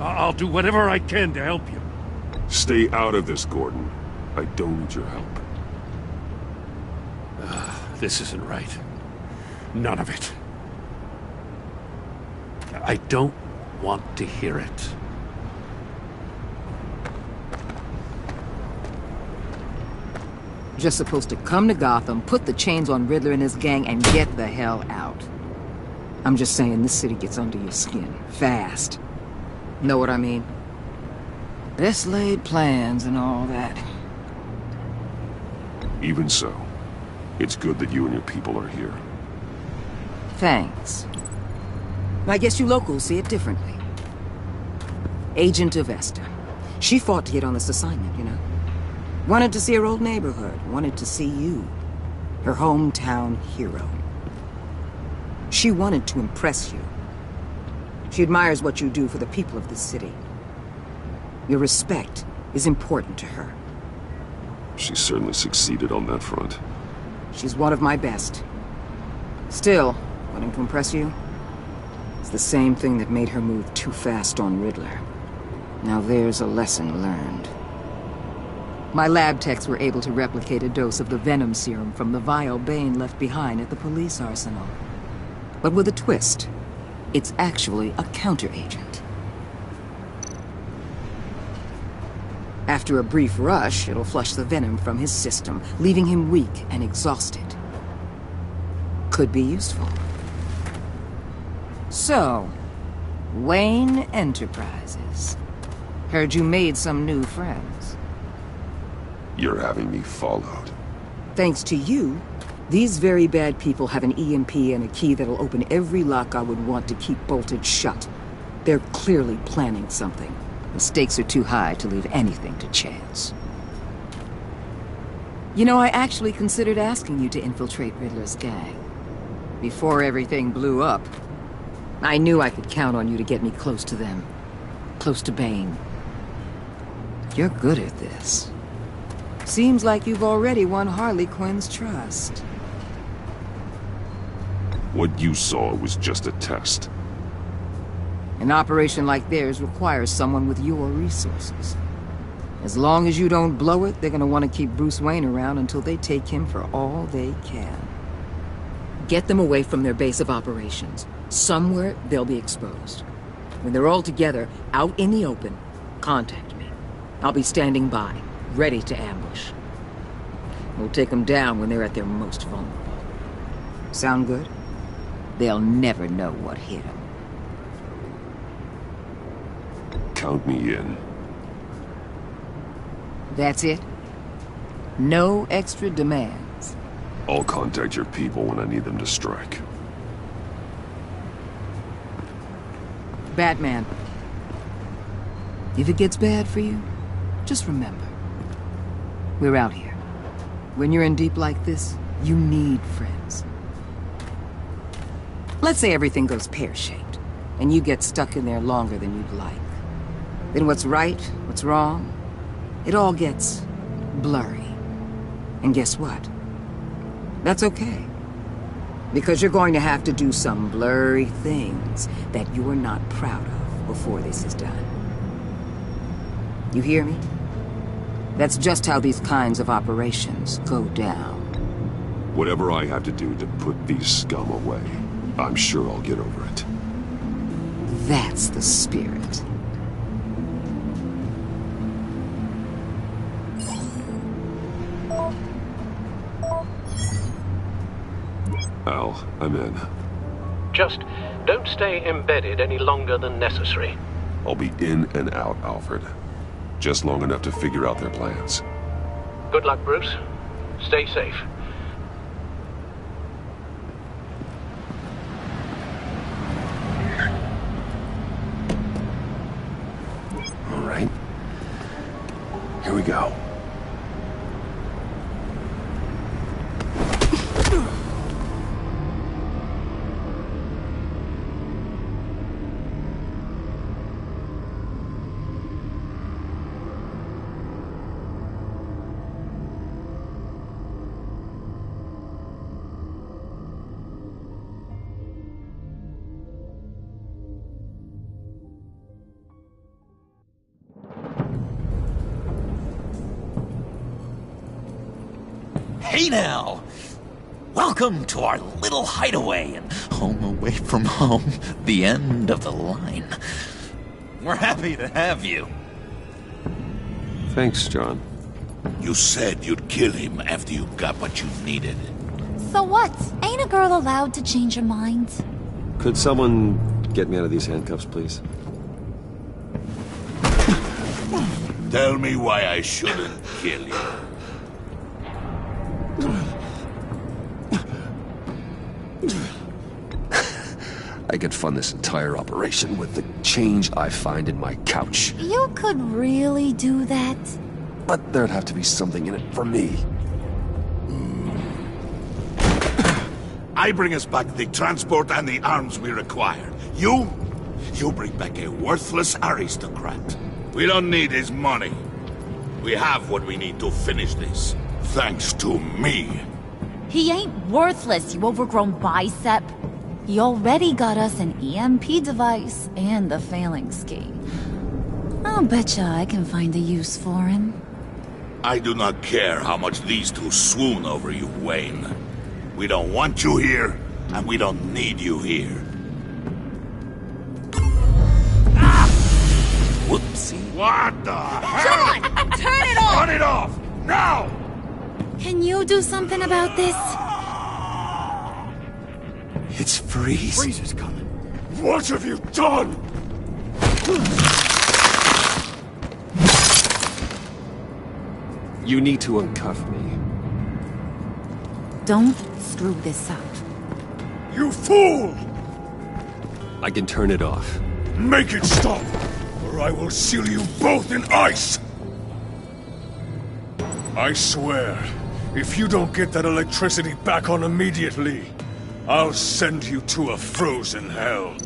D: I'll do whatever I can to help you.
C: Stay out of this, Gordon. I don't need your help.
D: This isn't right. None of it. I don't want to hear it.
B: Just supposed to come to Gotham, put the chains on Riddler and his gang, and get the hell out. I'm just saying, this city gets under your skin. Fast. Know what I mean? Best laid plans and all that.
C: Even so, it's good that you and your people are here.
B: Thanks. I guess you locals see it differently. Agent Avesta. She fought to get on this assignment, you know. Wanted to see her old neighborhood. Wanted to see you. Her hometown hero. She wanted to impress you. She admires what you do for the people of this city. Your respect is important to her.
C: She certainly succeeded on that front.
B: She's one of my best. Still, wanting to impress you? It's the same thing that made her move too fast on Riddler. Now there's a lesson learned. My lab techs were able to replicate a dose of the venom serum from the vial Bane left behind at the police arsenal. But with a twist. It's actually a counteragent. After a brief rush, it'll flush the venom from his system, leaving him weak and exhausted. Could be useful. So, Wayne Enterprises. Heard you made some new friends.
C: You're having me followed.
B: Thanks to you, these very bad people have an EMP and a key that'll open every lock I would want to keep bolted shut. They're clearly planning something. The stakes are too high to leave anything to chance. You know, I actually considered asking you to infiltrate Riddler's gang. Before everything blew up, I knew I could count on you to get me close to them. Close to Bane. You're good at this. Seems like you've already won Harley Quinn's trust.
C: What you saw was just a test.
B: An operation like theirs requires someone with your resources. As long as you don't blow it, they're gonna want to keep Bruce Wayne around until they take him for all they can. Get them away from their base of operations. Somewhere they'll be exposed. When they're all together, out in the open, contact me. I'll be standing by, ready to ambush. We'll take them down when they're at their most vulnerable. Sound good? They'll never know what hit them.
C: Count me in.
B: That's it? No extra demands?
C: I'll contact your people when I need them to strike.
B: Batman. If it gets bad for you, just remember. We're out here. When you're in deep like this, you need friends. Let's say everything goes pear-shaped, and you get stuck in there longer than you'd like. Then what's right, what's wrong, it all gets blurry. And guess what? That's okay. Because you're going to have to do some blurry things that you're not proud of before this is done. You hear me? That's just how these kinds of operations go down.
C: Whatever I have to do to put these scum away, I'm sure I'll get over it.
B: That's the spirit.
C: Al, I'm in.
L: Just don't stay embedded any longer than necessary.
C: I'll be in and out, Alfred. Just long enough to figure out their plans.
L: Good luck, Bruce. Stay safe.
C: All right. Here we go.
P: Hey now! Welcome to our little hideaway and home away from home, the end of the line. We're happy to have you.
C: Thanks, John.
I: You said you'd kill him after you got what you needed.
O: So what? Ain't a girl allowed to change her mind?
A: Could someone get me out of these handcuffs, please?
I: Tell me why I shouldn't kill you.
A: I could fund this entire operation with the change I find in my couch.
O: You could really do that?
A: But there'd have to be something in it for me.
I: I bring us back the transport and the arms we require. You bring back a worthless aristocrat. We don't need his money. We have what we need to finish this. Thanks to me.
R: He ain't worthless, you overgrown bicep. He already got us an EMP device and the phalanx key. I'll betcha I can find a use for him.
I: I do not care how much these two swoon over you, Wayne. We don't want you here, and we don't need you here. Ah! Whoopsie. What the hell?
R: John! Turn it off!
I: Turn it off! Now!
R: Can you do something about this?
A: It's Freeze.
H: Freeze is coming.
I: What have you done?
A: You need to uncuff me.
R: Don't screw this up.
I: You fool!
A: I can turn it off.
I: Make it stop, or I will seal you both in ice!
E: I swear, if you don't get that electricity back on immediately, I'll send you to a frozen hell.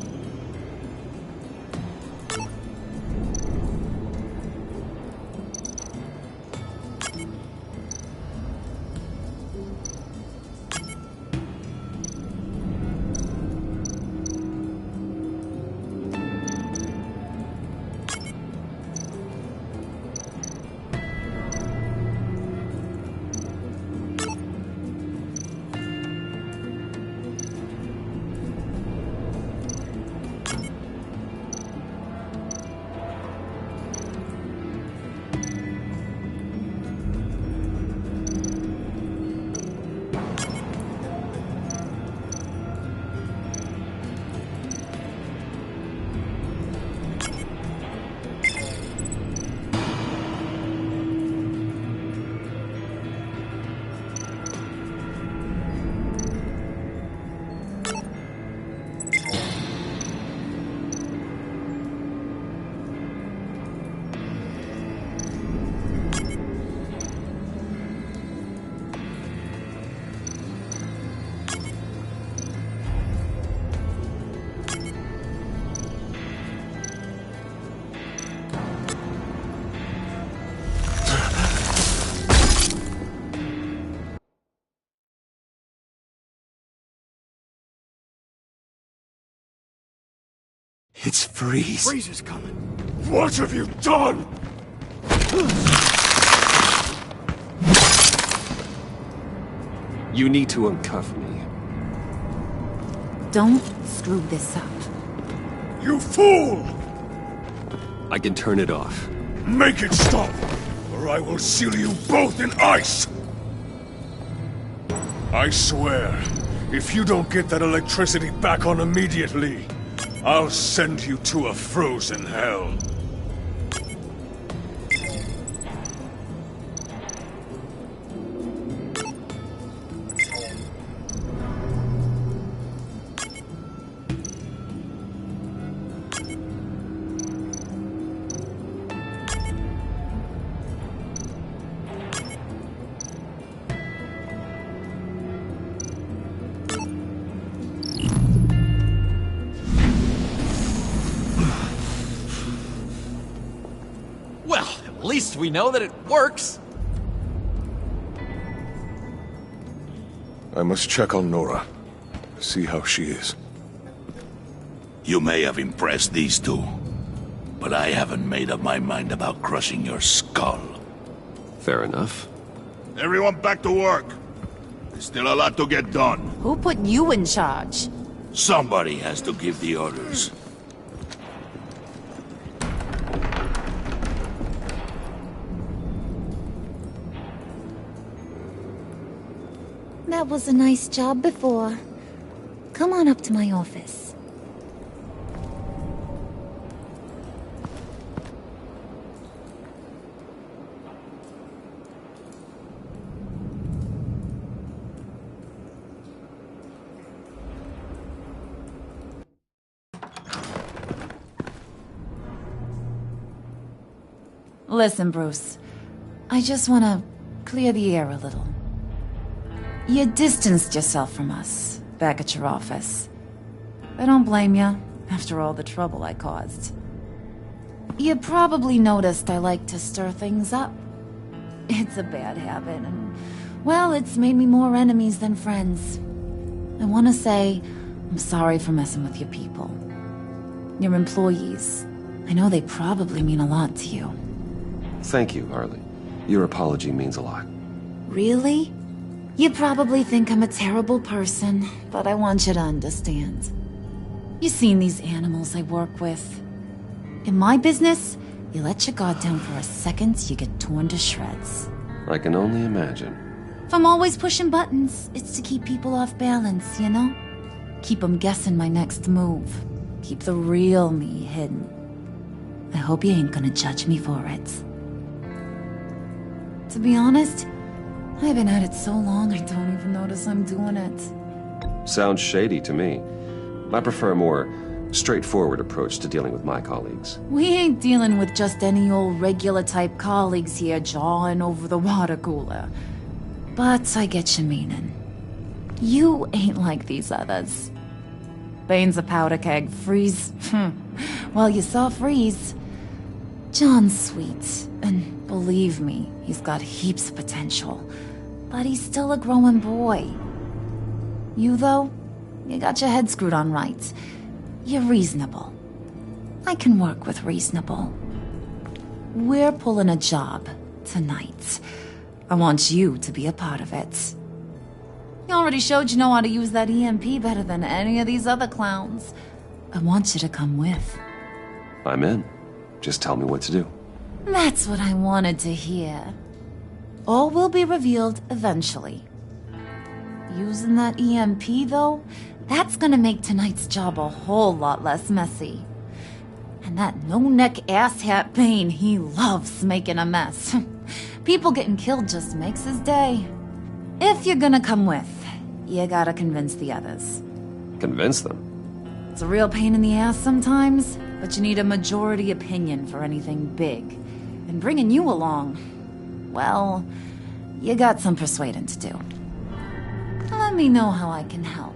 A: It's Freeze.
H: Freeze is coming.
I: What have you done?
A: You need to uncuff me.
R: Don't screw this up.
T: You fool!
A: I can turn it off.
T: Make it stop, or I will seal you both in ice! I swear, if you don't get that electricity back on immediately, I'll send you to a frozen hell.
U: Well, at least we know that it works.
T: I must check on Nora. See how she is.
I: You may have impressed these two, but I haven't made up my mind about crushing your skull.
A: Fair enough.
I: Everyone back to work. There's still a lot to get done.
R: Who put you in charge?
I: Somebody has to give the orders.
R: That was a nice job before. Come on up to my office. Listen, Bruce. I just want to clear the air a little. You distanced yourself from us, back at your office. I don't blame you, after all the trouble I caused. You probably noticed I like to stir things up. It's a bad habit, and, well, it's made me more enemies than friends. I want to say, I'm sorry for messing with your people. Your employees. I know they probably mean a lot to you.
A: Thank you, Harley. Your apology means a lot.
R: Really? You probably think I'm a terrible person, but I want you to understand. You've seen these animals I work with. In my business, you let your guard down for a second, you get torn to shreds.
A: I can only imagine.
R: If I'm always pushing buttons, it's to keep people off balance, you know? Keep them guessing my next move. Keep the real me hidden. I hope you ain't gonna judge me for it. To be honest, I've been at it so long I don't even notice I'm doing it.
A: Sounds shady to me. I prefer a more straightforward approach to dealing with my colleagues.
R: We ain't dealing with just any old regular type colleagues here jawing over the water cooler. But I get your meaning. You ain't like these others. Bane's a powder keg. Freeze. Well, you saw Freeze. John's sweet, and believe me, he's got heaps of potential. But he's still a growing boy. You, though, you got your head screwed on right. You're reasonable. I can work with reasonable. We're pulling a job tonight. I want you to be a part of it. You already showed you know how to use that EMP better than any of these other clowns. I want you to come with.
A: I'm in. Just tell me what to do.
R: That's what I wanted to hear. All will be revealed eventually. Using that EMP, though, that's gonna make tonight's job a whole lot less messy. And that no-neck asshat Bane, he loves making a mess. People getting killed just makes his day. If you're gonna come with, you gotta convince the others.
A: Convince them?
R: It's a real pain in the ass sometimes, but you need a majority opinion for anything big. And bringing you along, well, you got some persuading to do. Let me know how I can help.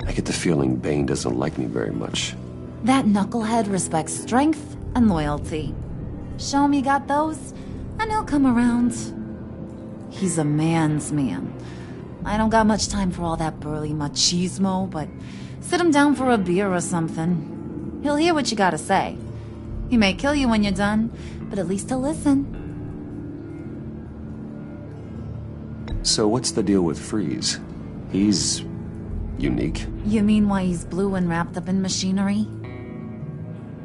A: I get the feeling Bane doesn't like me very much.
R: That knucklehead respects strength and loyalty. Show him you got those, and he'll come around. He's a man's man. I don't got much time for all that burly machismo, but sit him down for a beer or something. He'll hear what you gotta say. He may kill you when you're done, but at least he'll listen.
A: So what's the deal with Freeze? He's... unique?
R: You mean why he's blue and wrapped up in machinery?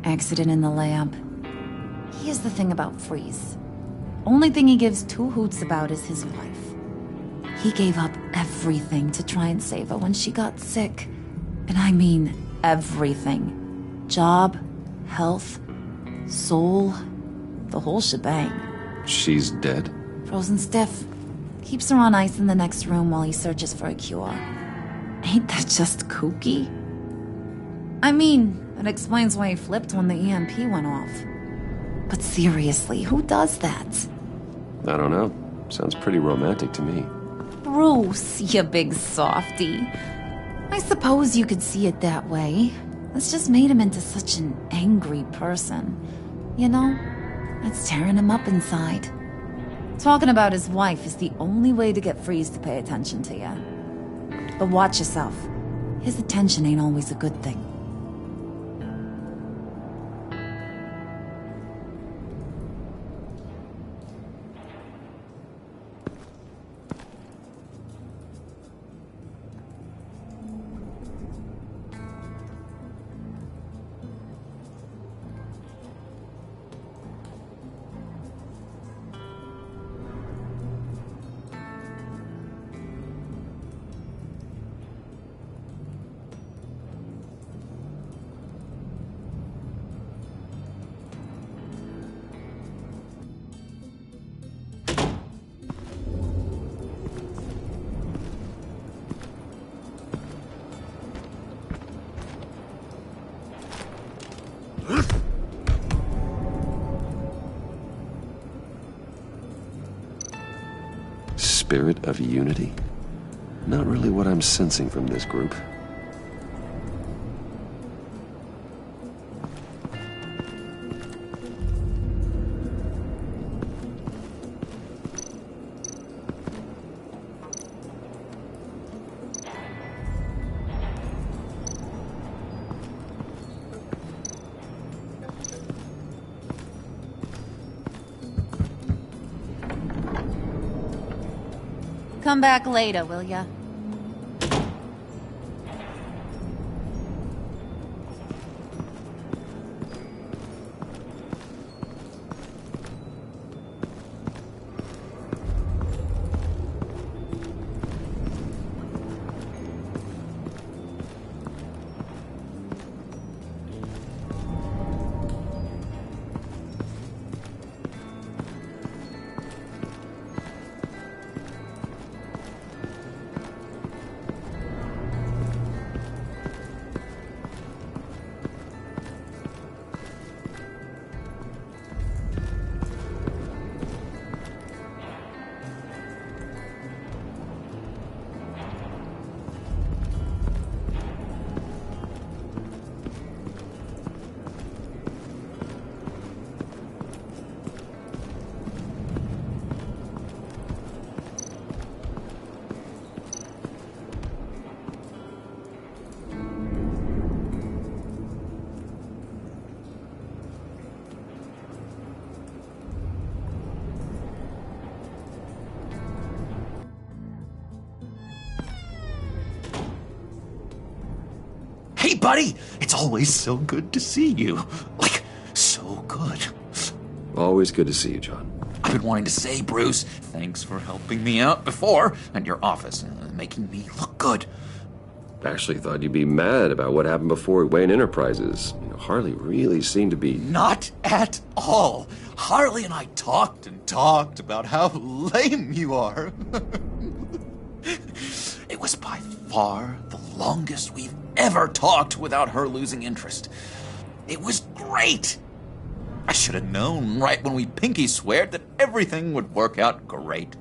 R: Accident in the lab. Here's the thing about Freeze. Only thing he gives two hoots about is his wife. He gave up everything to try and save her when she got sick. And I mean everything. Job, health, soul, the whole shebang.
A: She's dead?
R: Frozen stiff. Keeps her on ice in the next room while he searches for a cure. Ain't that just kooky? I mean, it explains why he flipped when the EMP went off. But seriously, who does that?
A: I don't know. Sounds pretty romantic to me.
R: Bruce, you big softy. I suppose you could see it that way. It's just made him into such an angry person. You know, it's tearing him up inside. Talking about his wife is the only way to get Freeze to pay attention to you. But watch yourself. His attention ain't always a good thing.
A: Spirit of unity? Not really what I'm sensing from this group.
R: Come back later, will ya?
P: Hey, buddy! It's always so good to see you. Like, so good.
A: Always good to see you, John.
P: I've been wanting to say, Bruce, thanks for helping me out before at your office, making me look good.
A: Actually thought you'd be mad about what happened before at Wayne Enterprises. You know, Harley really seemed to be...
P: Not at all. Harley and I talked and talked about how lame you are. It was by far the longest we've ever talked without her losing interest. It was great. I should have known right when we pinky sweared that everything would work out great.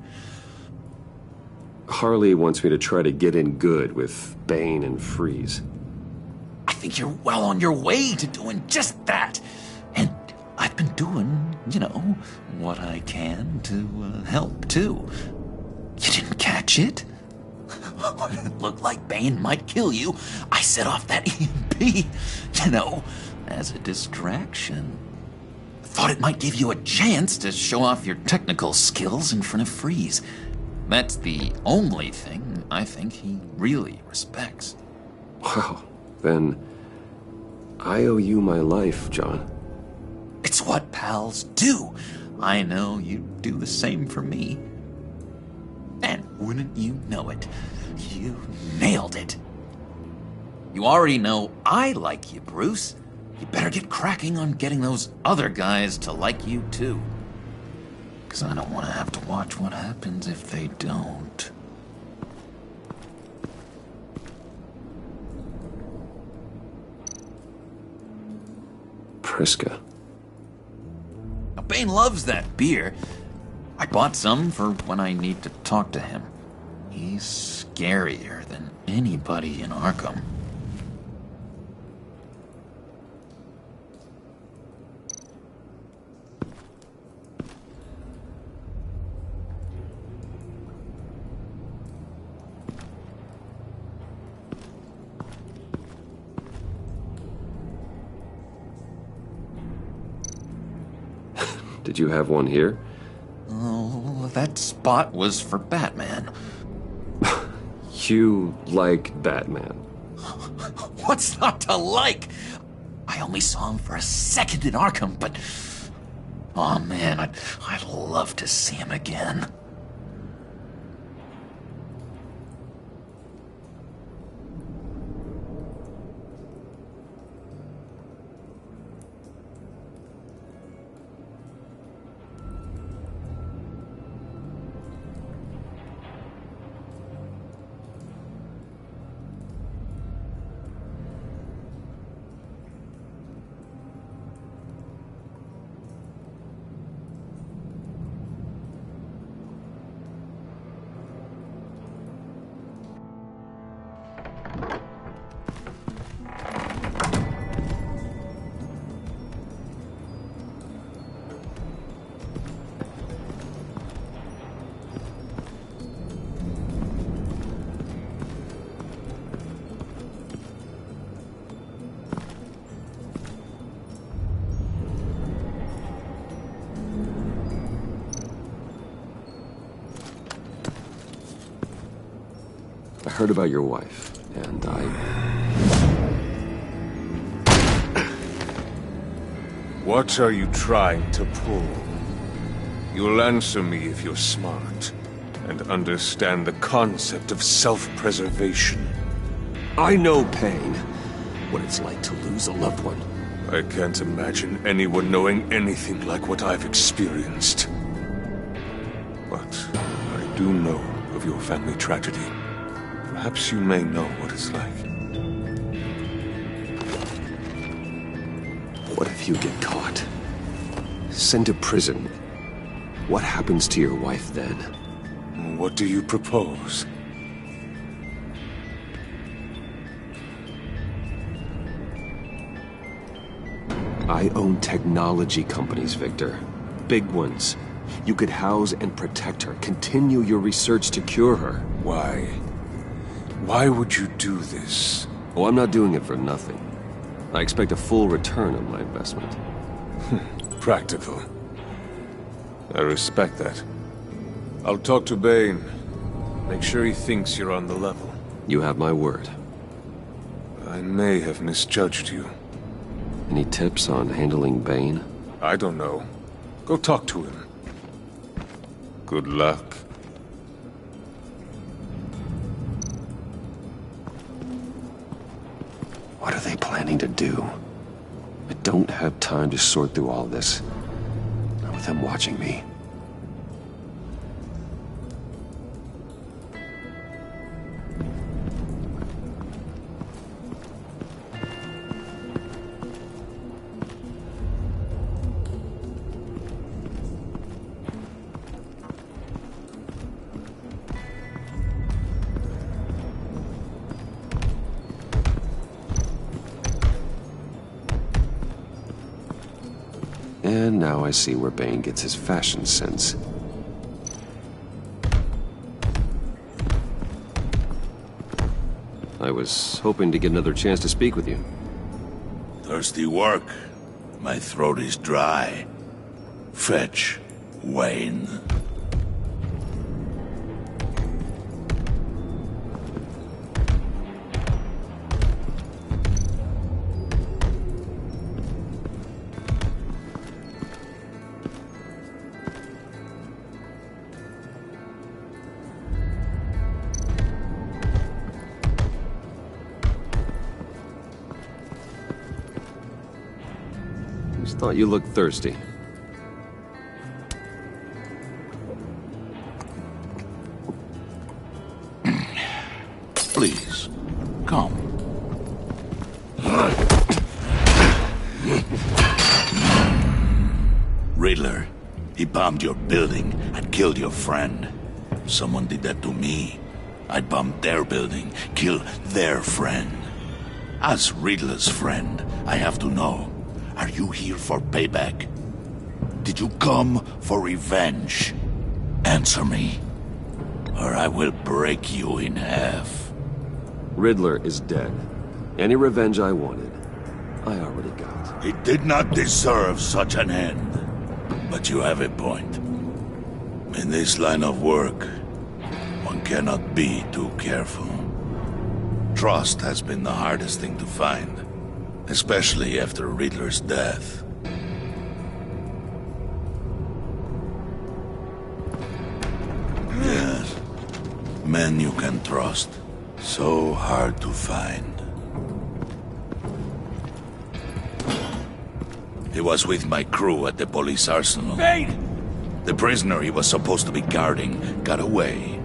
A: Harley wants me to try to get in good with Bane and Freeze.
P: I think you're well on your way to doing just that. And I've been doing, you know, what I can to help, too. You didn't catch it? When it looked like Bane might kill you, I set off that EMP, you know, as a distraction. thought it might give you a chance to show off your technical skills in front of Freeze. That's the only thing I think he really respects.
A: Wow, then I owe you my life, John.
P: It's what pals do. I know you'd do the same for me. And wouldn't you know it, you nailed it. You already know I like you, Bruce. You better get cracking on getting those other guys to like you too. 'Cause I don't want to have to watch what happens if they don't.
A: Priska.
P: Now, Bane loves that beer. I bought some for when I need to talk to him. He's scarier than anybody in Arkham.
A: Did you have one here?
P: Oh, that spot was for Batman.
A: You like Batman?
P: What's not to like? I only saw him for a second in Arkham, but... oh man, I'd love to see him again.
A: I heard about your wife, and
F: What are you trying to pull? You'll answer me if you're smart, and understand the concept of self-preservation.
A: I know pain. What it's like to lose a loved one.
F: I can't imagine anyone knowing anything like what I've experienced. But I do know of your family tragedy. Perhaps you may know what it's like.
A: What if you get caught? Sent to prison? What happens to your wife then?
F: What do you propose?
A: I own technology companies, Victor. Big ones. You could house and protect her, continue your research to cure her.
F: Why? Why would you do this?
A: Oh, I'm not doing it for nothing. I expect a full return on my investment.
F: Practical. I respect that. I'll talk to Bane. Make sure he thinks you're on the level.
A: You have my word.
F: I may have misjudged you.
A: Any tips on handling Bane?
F: I don't know. Go talk to him. Good luck.
A: What are they planning to do? I don't have time to sort through all this. Not with them watching me. And now I see where Bane gets his fashion sense. I was hoping to get another chance to speak with you.
I: Thirsty work. My throat is dry. Fetch Wayne.
A: Just thought you looked thirsty.
I: Please, come. Riddler, he bombed your building and killed your friend. If someone did that to me, I'd bomb their building, kill their friend. As Riddler's friend, I have to know, are you here for payback? Did you come for revenge? Answer me, or I will break you in half.
A: Riddler is dead. Any revenge I wanted, I already got.
I: He did not deserve such an end. But you have a point. In this line of work, one cannot be too careful. Trust has been the hardest thing to find, especially after Riddler's death. Yes, men you can trust. So hard to find. He was with my crew at the police arsenal.
E: Bane!
I: The prisoner he was supposed to be guarding got away.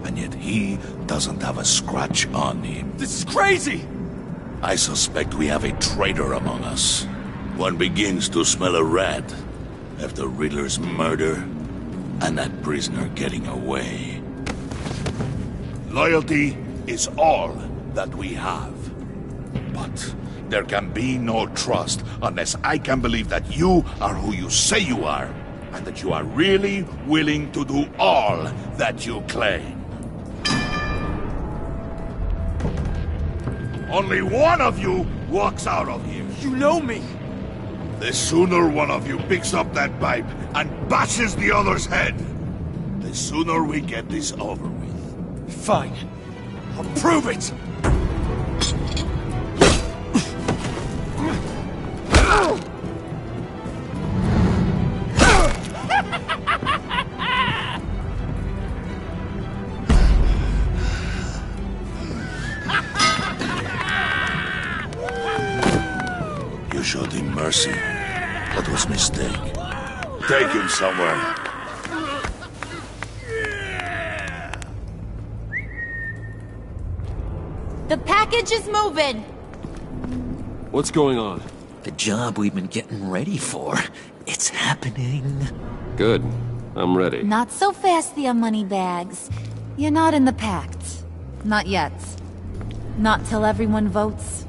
I: And yet he doesn't have a scratch on him.
E: This is crazy!
I: I suspect we have a traitor among us. One begins to smell a rat after Riddler's murder and that prisoner getting away. Loyalty is all that we have. But there can be no trust unless I can believe that you are who you say you are, and that you are really willing to do all that you claim. Only one of you walks out of here.
E: You know me!
I: The sooner one of you picks up that pipe and bashes the other's head, the sooner we get this over with.
E: Fine. I'll prove it!
I: You showed him mercy. That was a mistake. Take him somewhere.
S: The package is moving!
A: What's going on?
P: The job we've been getting ready for. It's happening.
A: Good. I'm ready.
R: Not so fast there, Moneybags. You're not in the pact. Not yet. Not till everyone votes.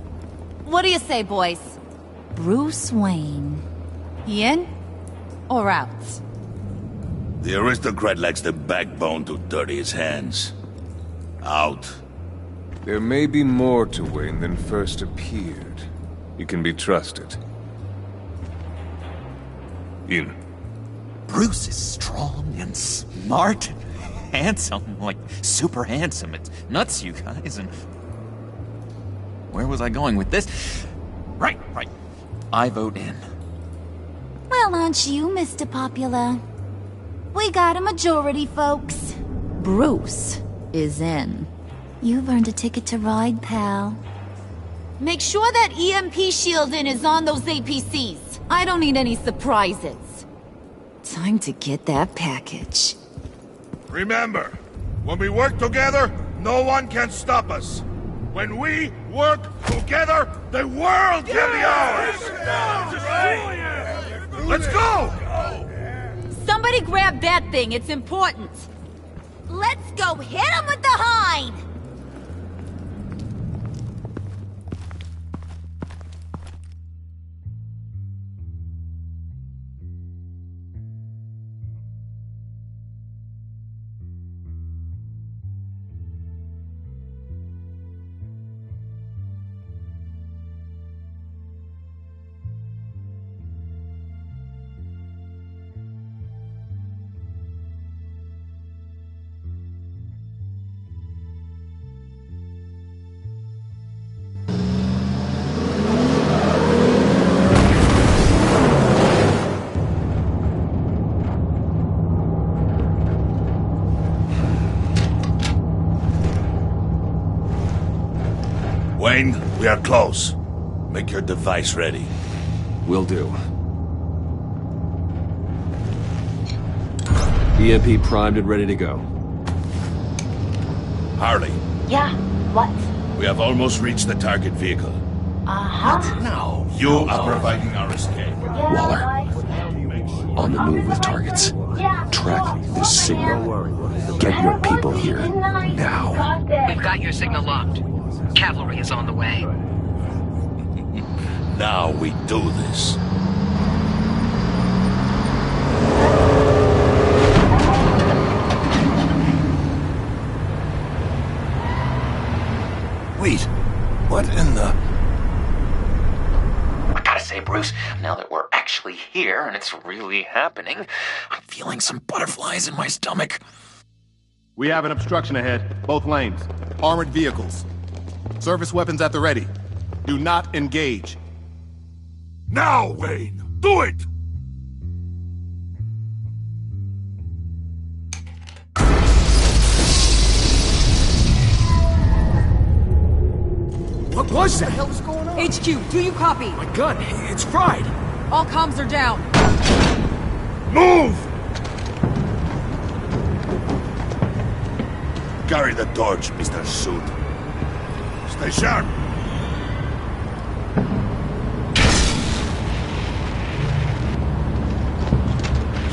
R: What do you say, boys? Bruce Wayne. He in? Or out?
I: The aristocrat lacks the backbone to dirty his hands. Out.
F: There may be more to Wayne than first appeared. You can be trusted. In.
P: Bruce is strong and smart and handsome, like super handsome. It's nuts, you guys, and... Where was I going with this? Right. I vote in.
O: Well, aren't you, Mr. Popular? We got a majority, folks.
R: Bruce is in.
O: You've earned a ticket to ride, pal.
S: Make sure that EMP shielding is on those APCs.
R: I don't need any surprises. Time to get that package.
I: Remember, when we work together, no one can stop us. When we work together, the world can be ours! Let's go!
S: Somebody grab that thing, it's important.
O: Let's go hit him with the hind!
I: We are close. Make your device ready.
A: Will do. EMP primed and ready to go.
I: Harley,
N: Yeah, what?
I: we have almost reached the target vehicle.
N: Uh-huh.
I: No. You are providing our escape.
A: Waller. On the move with targets. Track this signal. Get your people here. Now.
B: We've got your signal locked. Cavalry is on the way.
I: Now we do this.
P: Wait, what in the... I gotta say, Bruce, now that we're actually here and it's really happening, I'm feeling some butterflies in my stomach.
J: We have an obstruction ahead, both lanes. Armored vehicles. Service weapons at the ready. Do not engage.
I: Now, Wayne! Do it!
H: What was that? What the hell's going on?
S: HQ, do you copy?
H: My gun, it's fried.
S: All comms are down.
I: Move! Carry the torch, Mr. Suit. Stay sharp.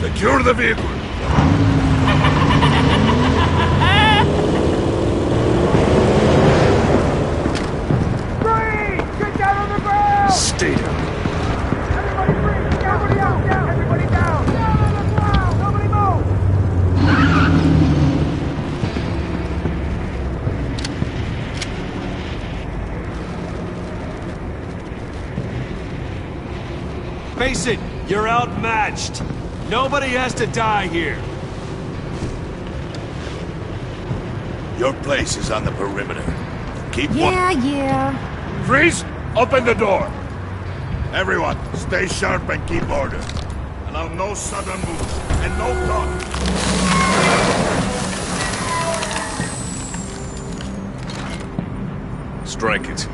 I: Secure the vehicle.
H: Get down on the ground!
A: Stay down.
H: Everybody free! Everybody out! Down! Everybody down! Down on the ground! Nobody move!
E: Face it, you're outmatched. Nobody has to die here.
I: Your place is on the perimeter. Keep
O: Yeah.
I: Freeze! Open the door! Everyone, stay sharp and keep order. Allow no sudden moves, and no talk.
J: Strike it.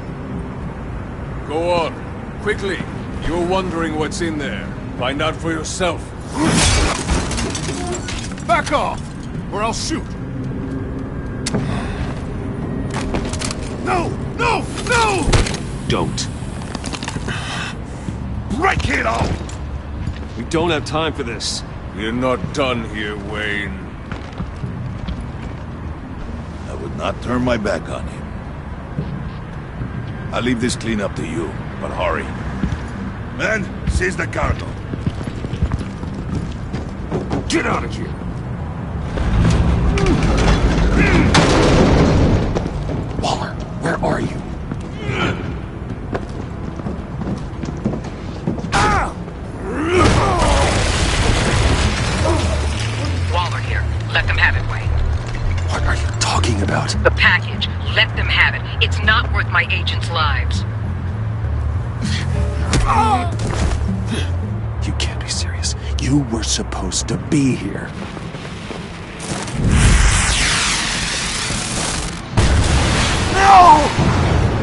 J: Go on. Quickly. You're wondering what's in there. Find out for yourself. Back off, or I'll shoot.
I: No! No! No!
A: Don't.
I: Break it off!
J: We don't have time for this. We're not done here, Wayne.
I: I would not turn my back on him. I'll leave this clean up to you, but hurry. Men, seize the cargo.
A: Get out of here! Waller, where are you?
B: Waller here. Let them have it, Wayne.
A: What are you talking about?
B: The package. Let them have it. It's not worth my agents' lives.
A: You can't be serious. You were supposed to be here.
H: No!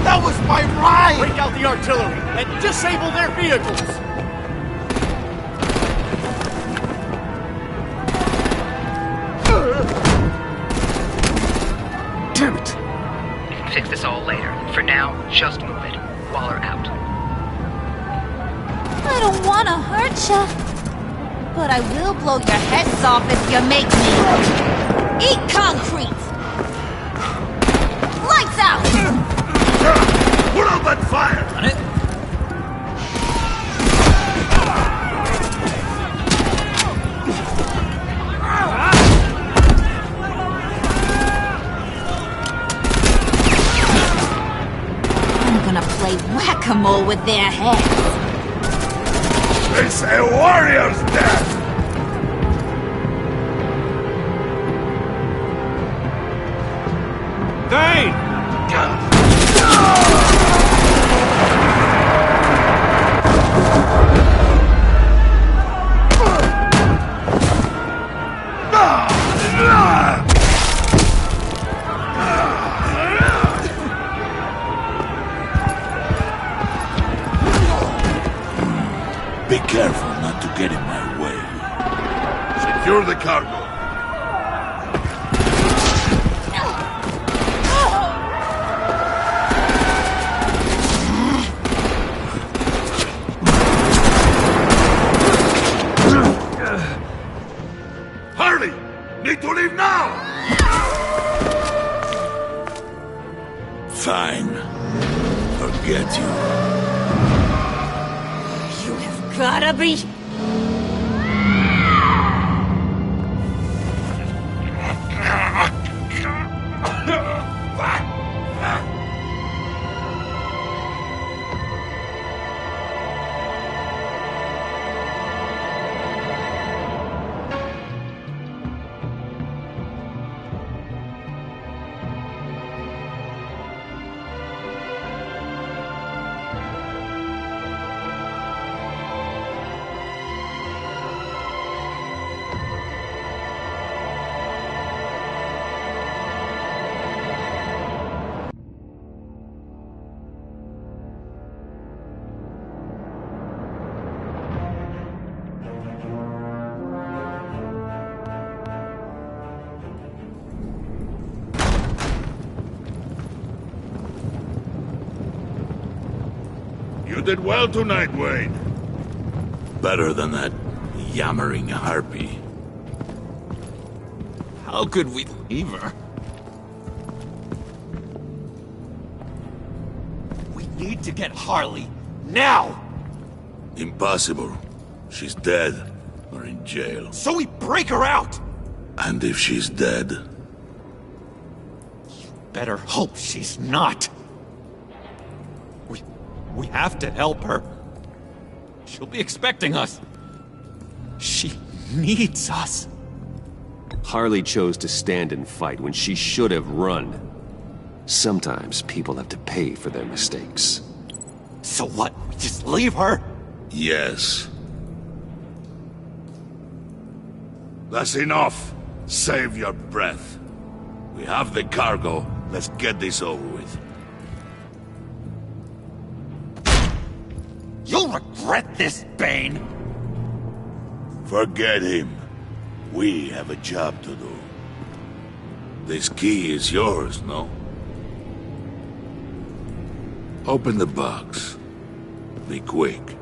H: That was my ride! Break out the artillery and disable their vehicles!
A: Damn it!
B: You can fix this all later. For now, just move it. Waller out.
O: I don't want to hurt ya, but I will blow your heads off if you make me. Eat concrete! Lights out!
I: Put out that fire!
P: Done it?
O: I'm gonna play whack-a-mole with their heads.
I: It's a warrior's death!
E: Dane!
I: Be careful not to get in my way. Secure the cargo. Harley! Need to leave now! Fine. Forget you.
S: You have gotta be...
I: You did well tonight, Wayne. Better than that yammering harpy.
P: How could we leave her?
H: We need to get Harley, now!
I: Impossible. She's dead, or in jail.
H: So we break her out!
I: And if she's dead?
H: Better hope she's not. We have to help her. She'll be expecting us. She needs us.
A: Harley chose to stand and fight when she should have run. Sometimes people have to pay for their mistakes.
H: So what? We just leave her?
I: Yes. That's enough. Save your breath. We have the cargo. Let's get this over with.
H: You'll regret this, Bane!
I: Forget him. We have a job to do. This key is yours, no? Open the box. Be quick.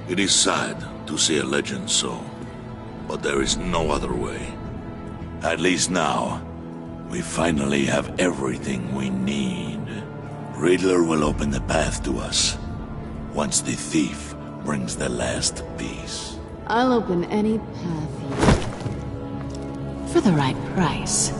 I: It is sad to see a legend so, but there is no other way. At least now, we finally have everything we need. Riddler will open the path to us, once the thief brings the last piece.
R: I'll open any path for the right price.